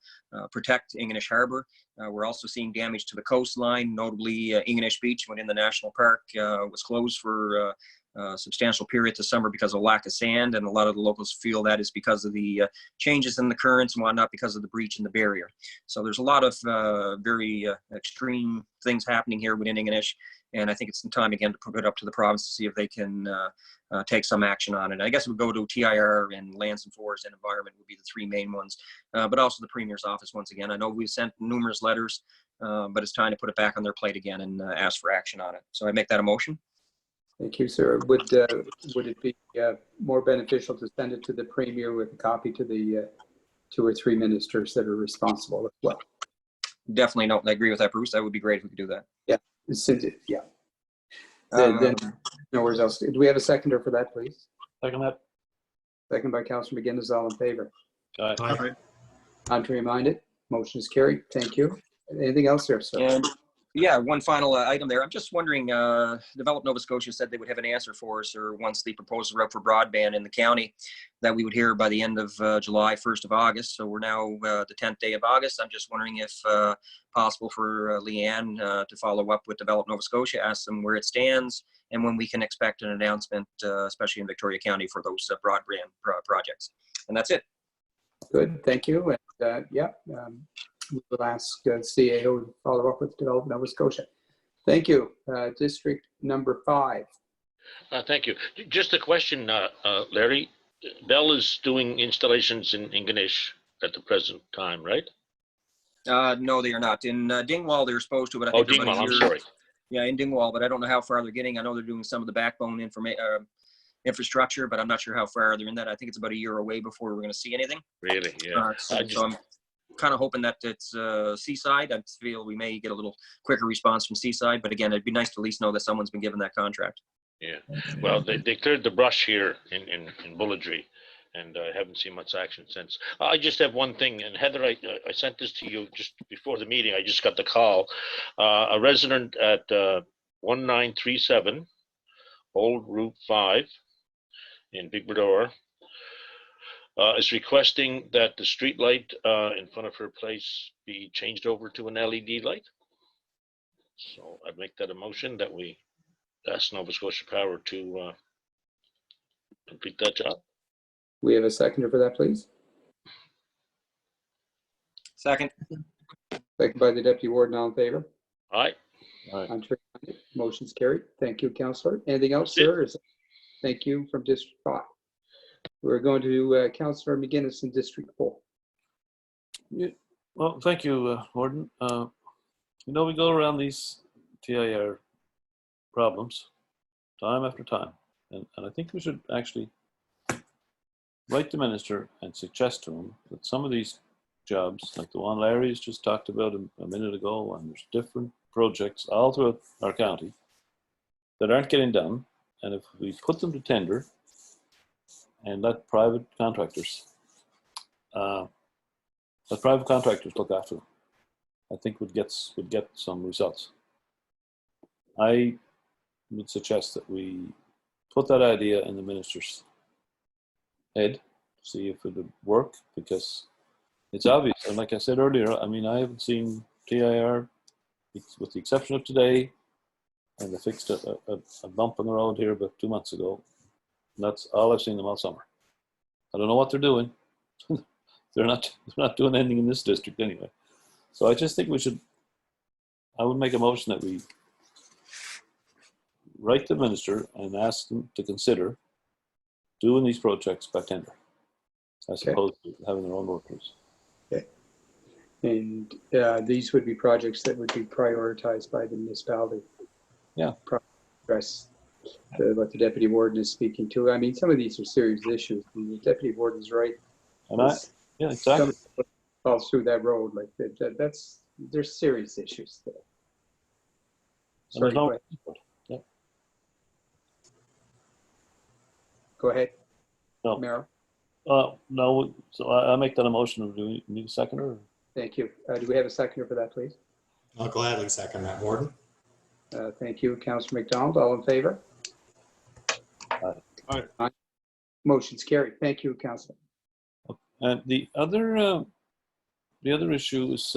protect Ingonish Harbor. We're also seeing damage to the coastline, notably Ingonish Beach within the national park was closed for a substantial period this summer because of lack of sand, and a lot of the locals feel that is because of the changes in the currents and whatnot because of the breach in the barrier. So there's a lot of very extreme things happening here within Ingonish, and I think it's time again to put it up to the province to see if they can take some action on it. I guess it would go to TIR and Lands and Forests and Environment would be the 3 main ones, but also the Premier's office once again. I know we've sent numerous letters, but it's time to put it back on their plate again and ask for action on it. So I make that a motion. Thank you, sir. Would it be more beneficial to send it to the Premier with a copy to the 2 or 3 ministers that are responsible as well? Definitely no. I agree with that, Bruce. That would be great if we could do that. Yeah, yeah. Then nowhere else. Do we have a seconder for that, please? Second that. Second by Councillor McGinnis, all in favor. Aye. Aye. Contrary minded, motion is carried. Thank you. Anything else there, sir? And yeah, one final item there. I'm just wondering, Develop Nova Scotia said they would have an answer for us, or once the proposals are up for broadband in the county, that we would hear by the end of July, 1st of August. So we're now the 10th day of August. I'm just wondering if possible for Leanne to follow up with Develop Nova Scotia, ask them where it stands, and when we can expect an announcement, especially in Victoria County, for those broadband projects. And that's it. Good, thank you. And we will ask CAO to follow up with Develop Nova Scotia. Thank you. District number 5. Thank you. Just a question, Larry. Bell is doing installations in Ganesh at the present time, right? No, they are not. In Dingwall, they're supposed to, but I Oh, think they're about a Dingwall, I'm year. sorry. Yeah, in Dingwall, but I don't know how far they're getting. I know they're doing some of the backbone infrastructure, but I'm not sure how far they're in that. I think it's about a year away before we're going to see anything. Really? Yeah. So I'm kind of hoping that it's Seaside. I feel we may get a little quicker response from Seaside, but again, it'd be nice to at least know that someone's been given that contract. Yeah. Well, they cleared the brush here in Bulladree, and I haven't seen much action since. I just have one thing, and Heather, I sent this to you just before the meeting. I just got the call. A resident at 1937 Old Route 5 in Big Bedore is requesting that the street light in front of her place be changed over to an LED light. So I'd make that a motion that we ask Nova Scotia Power to complete that job. We have a seconder for that, please. Second. Second by the Deputy Warden. All in favor? Aye. Contrary minded? Motion's carried. Thank you, Councillor. Anything else, sir? Thank you from District 5. We're going to Councillor McGuinness in District 4. Yeah. Well, thank you, Warden. You know, we go around these TIR problems time after time, and I think we should actually write the minister and suggest to him that some of these jobs, like the one Larry's just talked about a minute ago, and there's different projects all throughout our county that aren't getting done, and if we put them to tender and let private contractors look after them, I think would get some results. I would suggest that we put that idea in the minister's head, see if it would work, because it's obvious. And like I said earlier, I mean, I haven't seen TIR, with the exception of today, and they fixed a bump on the road here about 2 months ago. And that's all I've seen them all summer. I don't know what they're doing. They're not doing anything in this district anyway. So I just think I would make a motion that we write the minister and ask them to consider doing these projects by tender, as opposed to having their own workers. Okay. And these would be projects that would be prioritized by the municipality. Yeah. Address what the Deputy Warden is speaking to. I mean, some of these are serious issues. And the Deputy Warden's right. And yeah, exactly. Falls through that road like there's serious issues there. Sorry, no, yeah. Go ahead. No. Mayor. No. So I make that a motion. Do we need a seconder? Thank you. Do we have a seconder for that, please? I'll gladly second that, Warden. Thank you, Councillor McDonald. All in favor? Aye. Motion's carried. Thank you, Councillor. And the other issue is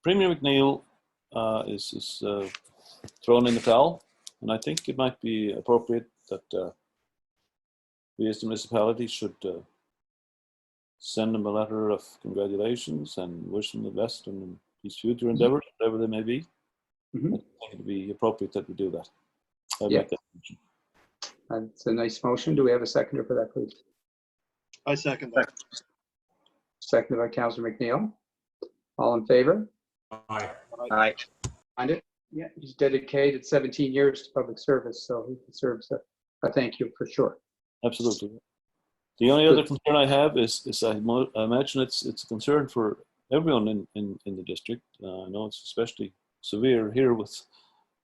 Premier McNeil is thrown in the towel, and I think it might be appropriate that we as the municipality should send him a letter of congratulations and wish him the best in his future endeavors, whatever they may be. Mm-hmm. I think it would be appropriate that we do that. I'd Yeah. like that motion. That's a nice motion. Do we have a seconder for that, please? I second that. Seconded by Councillor McNeil. All in favor? Aye. Aye. Find it? Yeah, he's dedicated 17 years to public service, so he deserves a thank you for sure. Absolutely. The only other concern I have is I imagine it's a concern for everyone in the district. I know it's especially severe here with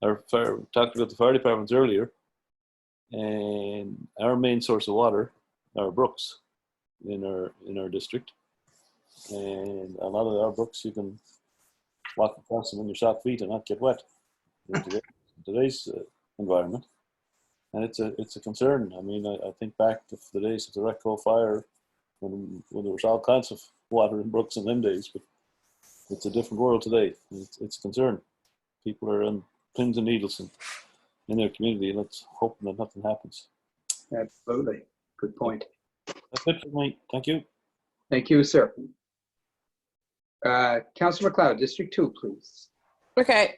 our fire. We talked about the fire departments earlier, and our main source of water are brooks in our district, and a lot of our brooks you can walk across them in your sock feet and not get wet in today's environment. And it's a concern. I mean, I think back to the days of the Recco fire when there was all kinds of water in brooks in them days, but it's a different world today. It's a concern. People are on pins and needles in their community, and let's hope that nothing happens. Absolutely. Good point. That's it for me. Thank you. Thank you, sir. Councillor McLeod, District 2, please. Okay.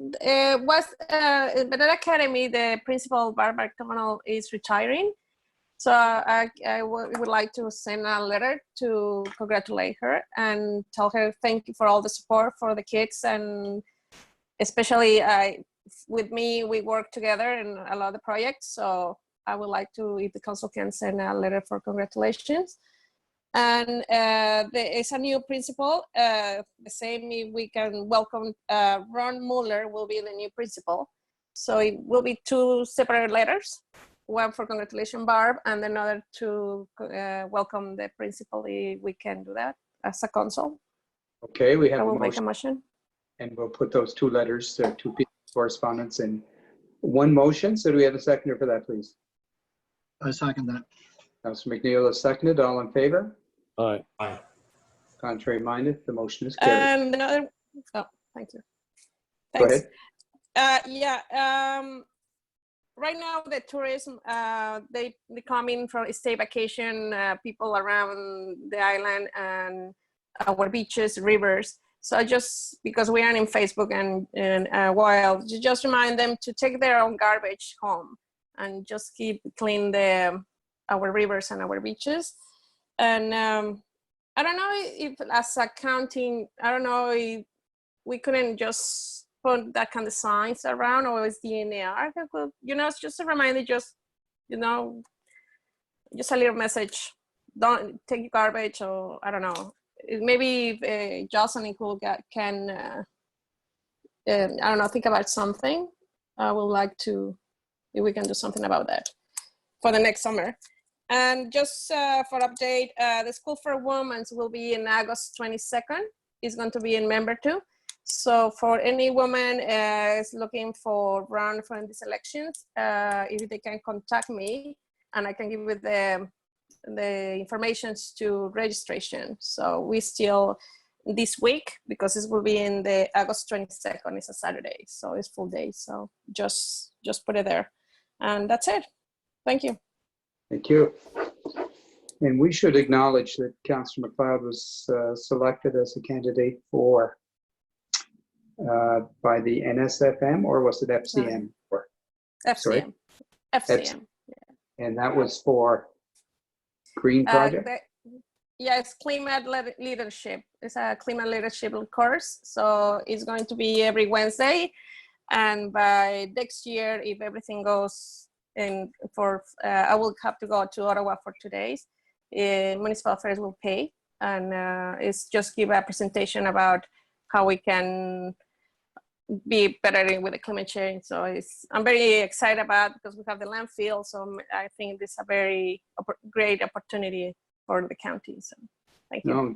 was in Bennett Academy, the principal, Barbara McDonald, is retiring. So I would like to send a letter to congratulate her and tell her thank you for all the support for the kids, and especially with me, we work together in a lot of projects. So I would like to, if the council can send a letter for congratulations. And there is a new principal. The same, if we can welcome Ron Mueller will be the new principal. So it will be 2 separate letters, one for congratulations, Barb, and another to welcome the principal. If we can do that as a council. Okay, we have I a will make a motion, motion. and we'll put those 2 letters, 2 pieces of correspondence in one motion. So do we have a seconder for that, please? I second that. Councilor McNeil is seconded. All in favor? Aye. Aye. Contrary minded, the motion is carried. And another, oh, thank you. Go Thanks. ahead. Right now the tourism, they come in from stay vacation, people around the island and our beaches, rivers. So I just, because we are in Facebook and Wild, just remind them to take their own garbage home and just keep clean our rivers and our beaches. And I don't know if as a county, I don't know if we couldn't just put that kind of signs around, or is DNR that could, it's just a reminder, just, just a little message. Don't take your garbage, or I don't know. Maybe if Jocelyn can, I don't know, think about something. I would like to, if we can do something about that for the next summer. And just for update, the School for Women will be in August 22nd. It's going to be in Member 2. So for any woman is looking for run for these elections, if they can contact me, and I can give you the information to registration. So we still this week, because this will be in the August 22nd. It's a Saturday, so it's full day. So just put it there, and that's it. Thank you. Thank you. And we should acknowledge that Councillor McLeod was selected as a candidate for by the NSFM, or was it FCM? FCM. Sorry? FCM. And that was for Green Project? Yeah, it's climate leadership. It's a climate leadership course. So it's going to be every Wednesday. And by next year, if everything goes in I will have to go to Ottawa for 2 days. Municipal Affairs will pay. And it's just give a presentation about how we can be better with the climate change. So I'm very excited about, because we have the landfill. So I think this is a very great opportunity for the county. So thank you. No,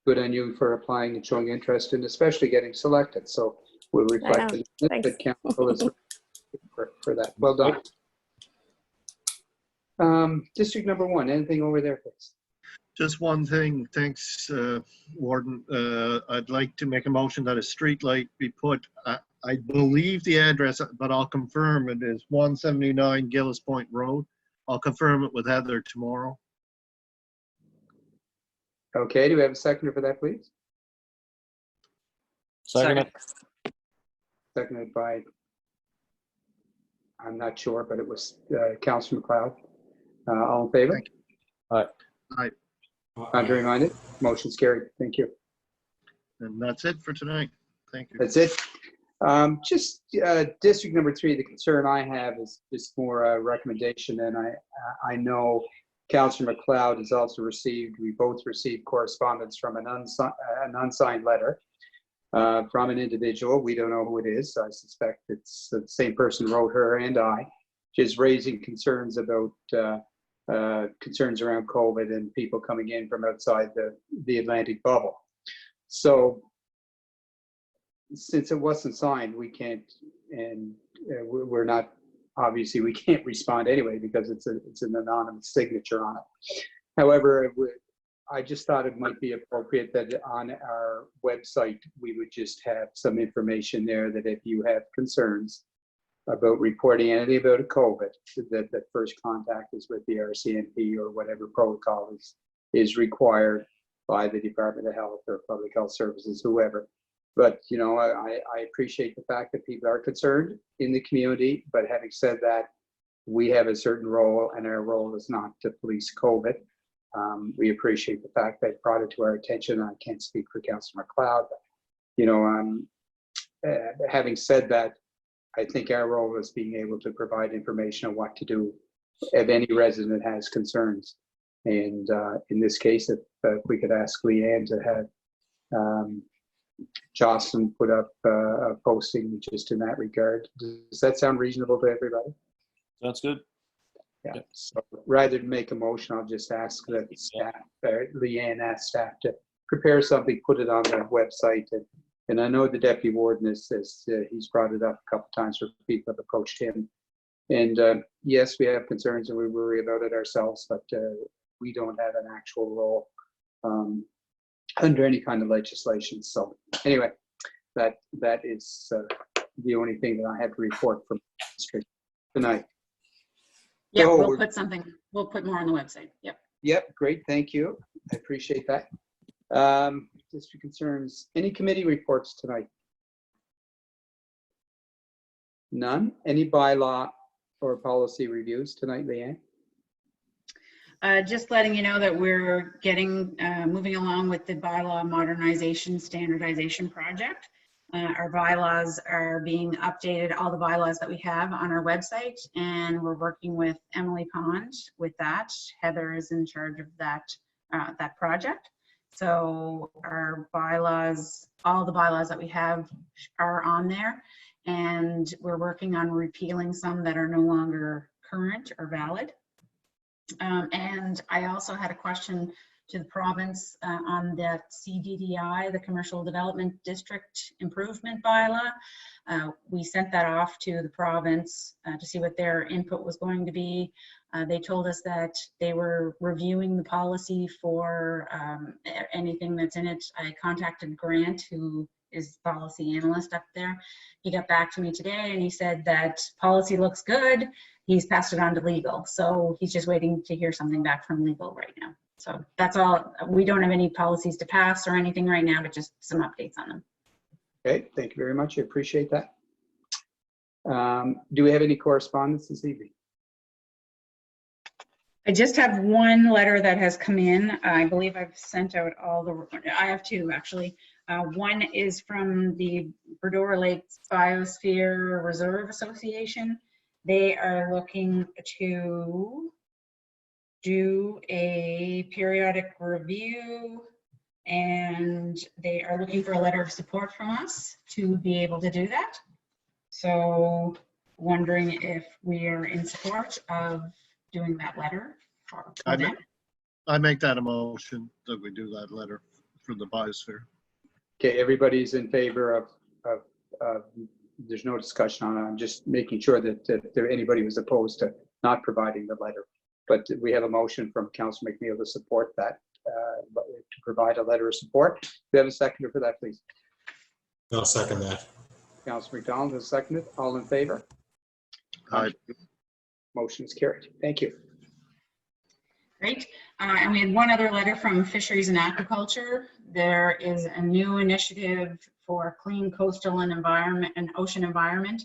good on you for applying and showing interest, and especially getting selected. So we'll reflect that council is for that. Well done. District number 1, anything over there, please? Just one thing, thanks, Warden. I'd like to make a motion that a street light be put, I believe the address, but I'll confirm it is 179 Gillis Point Road. I'll confirm it with Heather tomorrow. Okay, do we have a seconder for that, please? Second. Seconded by, I'm not sure, but it was Councillor McLeod. All in favor? Aye. Aye. Contrary minded, motion's carried. Thank you. And that's it for tonight. Thank you. That's it. Just district number 3, the concern I have is just more a recommendation, and I know Councillor McLeod has also received, we both received correspondence from an unsigned letter from an individual. We don't know who it is. I suspect it's the same person who wrote her and I, just raising concerns about concerns around COVID and people coming in from outside the Atlantic bubble. So since it wasn't signed, we can't, and we're not, obviously we can't respond anyway because it's an anonymous signature on it. However, I just thought it might be appropriate that on our website, we would just have some information there that if you have concerns about reporting anything about COVID, that the first contact is with the RCMP or whatever protocol is required by the Department of Health or Public Health Services, whoever. But, you know, I appreciate the fact that people are concerned in the community, but having said that, we have a certain role, and our role is not to police COVID. We appreciate the fact that brought it to our attention. I can't speak for Councillor McLeod, but, you know, having said that, I think our role is being able to provide information on what to do if any resident has concerns. And in this case, if we could ask Leanne to have Jocelyn put up a posting just in that regard. Does that sound reasonable to everybody? That's good. Yeah. So rather than make a motion, I'll just ask that staff, Leanne asked staff to prepare something, put it on their website. And I know the deputy warden says he's brought it up a couple times where people have approached him. And yes, we have concerns and we worry about it ourselves, but we don't have an actual role under any kind of legislation. So anyway, that is the only thing that I have to report from district tonight. Yeah, So we'll put more on the website. Yep. Yep, great, thank you. I appreciate that. District concerns, any committee reports tonight? None? Any bylaw or policy reviews tonight, Leanne? Just letting you know that we're moving along with the bylaw modernization standardization project. Our bylaws are being updated, all the bylaws that we have on our website, and we're working with Emily Pond with that. Heather is in charge of that project. So our bylaws, all the bylaws that we have are on there, and we're working on repealing some that are no longer current or valid. And I also had a question to the province on that CDDI, the Commercial Development District Improvement Bylaw. We sent that off to the province to see what their input was going to be. They told us that they were reviewing the policy for anything that's in it. I contacted Grant, who is policy analyst up there. He got back to me today and he said that policy looks good. He's passed it on to legal. So he's just waiting to hear something back from legal right now. So that's all. We don't have any policies to pass or anything right now, but just some updates on them. Okay, thank you very much. I appreciate that. Do we have any correspondence this evening? I just have one letter that has come in. I believe I've sent out all the, I have two actually. One is from the Bredora Lakes Biosphere Reserve Association. They are looking to do a periodic review, and they are looking for a letter of support from us to be able to do that. So wondering if we are in support of doing that letter for them. I make that a motion that we do that letter for the biosphere. Okay, everybody's in favor of there's no discussion on it. I'm just making sure that there anybody was opposed to not providing the letter. But we have a motion from Councillor McNeil to support that, to provide a letter of support. Do we have a seconder for that, please? I'll second that. Councillor McDonald has seconded. All in favor? Aye. Motion is carried. Thank you. Great. And we had one other letter from Fisheries and Aquaculture. There is a new initiative for clean coastal and environment and ocean environment,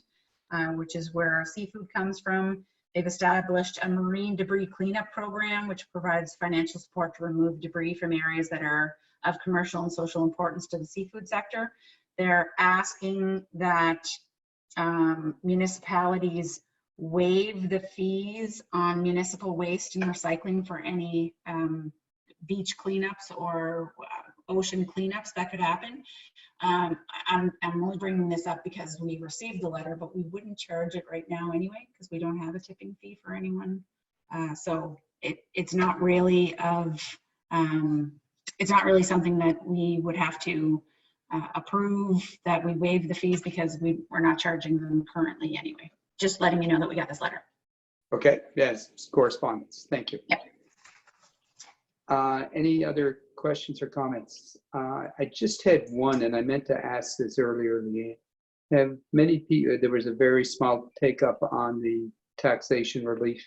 which is where our seafood comes from. They've established a marine debris cleanup program, which provides financial support to remove debris from areas that are of commercial and social importance to the seafood sector. They're asking that municipalities waive the fees on municipal waste and recycling for any beach cleanups or ocean cleanups that could happen. I'm only bringing this up because we received the letter, but we wouldn't charge it right now anyway, because we don't have a tipping fee for anyone. So it's not really it's not really something that we would have to approve that we waive the fees, because we're not charging them currently anyway. Just letting you know that we got this letter. Okay, yes, correspondence. Thank you. Yep. Any other questions or comments? I just had one, and I meant to ask this earlier. Have many people, there was a very small take up on the taxation relief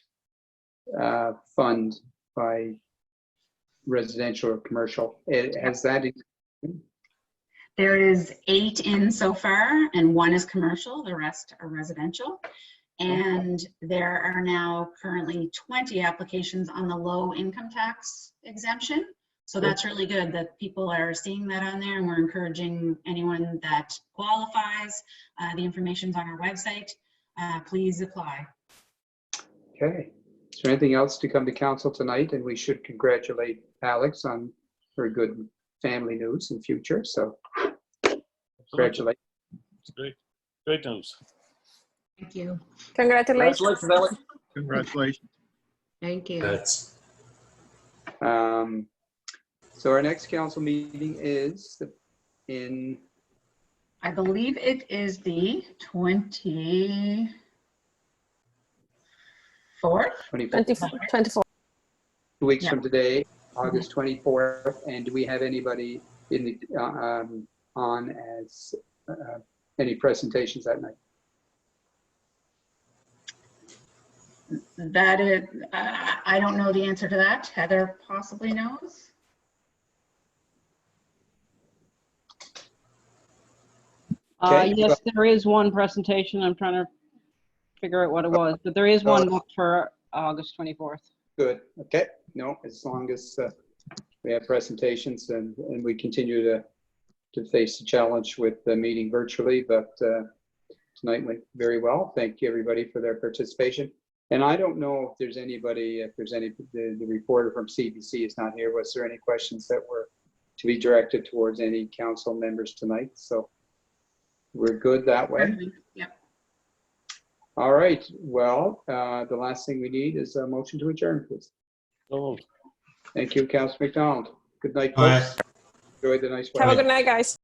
fund by residential or commercial. Has that? There is 8 in so far, and 1 is commercial, the rest are residential. And there are now currently 20 applications on the low income tax exemption. So that's really good that people are seeing that on there, and we're encouraging anyone that qualifies. The information's on our website. Please apply. Okay. Is there anything else to come to council tonight? And we should congratulate Alex on her good family news in future. So congratulations. It's great news. Thank you. Congratulations. Congratulations, Alex. Congratulations. Thank you. That's So our next council meeting is in, I believe it is the 24th. 24. 2 weeks Yeah. from today, August 24th. And do we have anybody in the, on as any presentations that night? That is, I don't know the answer to that. Heather possibly knows. Okay. Yes, there is one presentation. I'm trying to figure out what it was, but there is one booked for August 24th. Good. Okay. No, as long as we have presentations and we continue to face the challenge with the meeting virtually, but tonight went very well. Thank you everybody for their participation. And I don't know if there's anybody, the reporter from CBC is not here. Was there any questions that were to be directed towards any council members tonight? So we're good that way. Yep. All right. Well, the last thing we need is a motion to adjourn, please. Oh. Thank you, Councilor McDonald. Good night, All right. folks. Enjoy the nice Have a weather. good night, guys.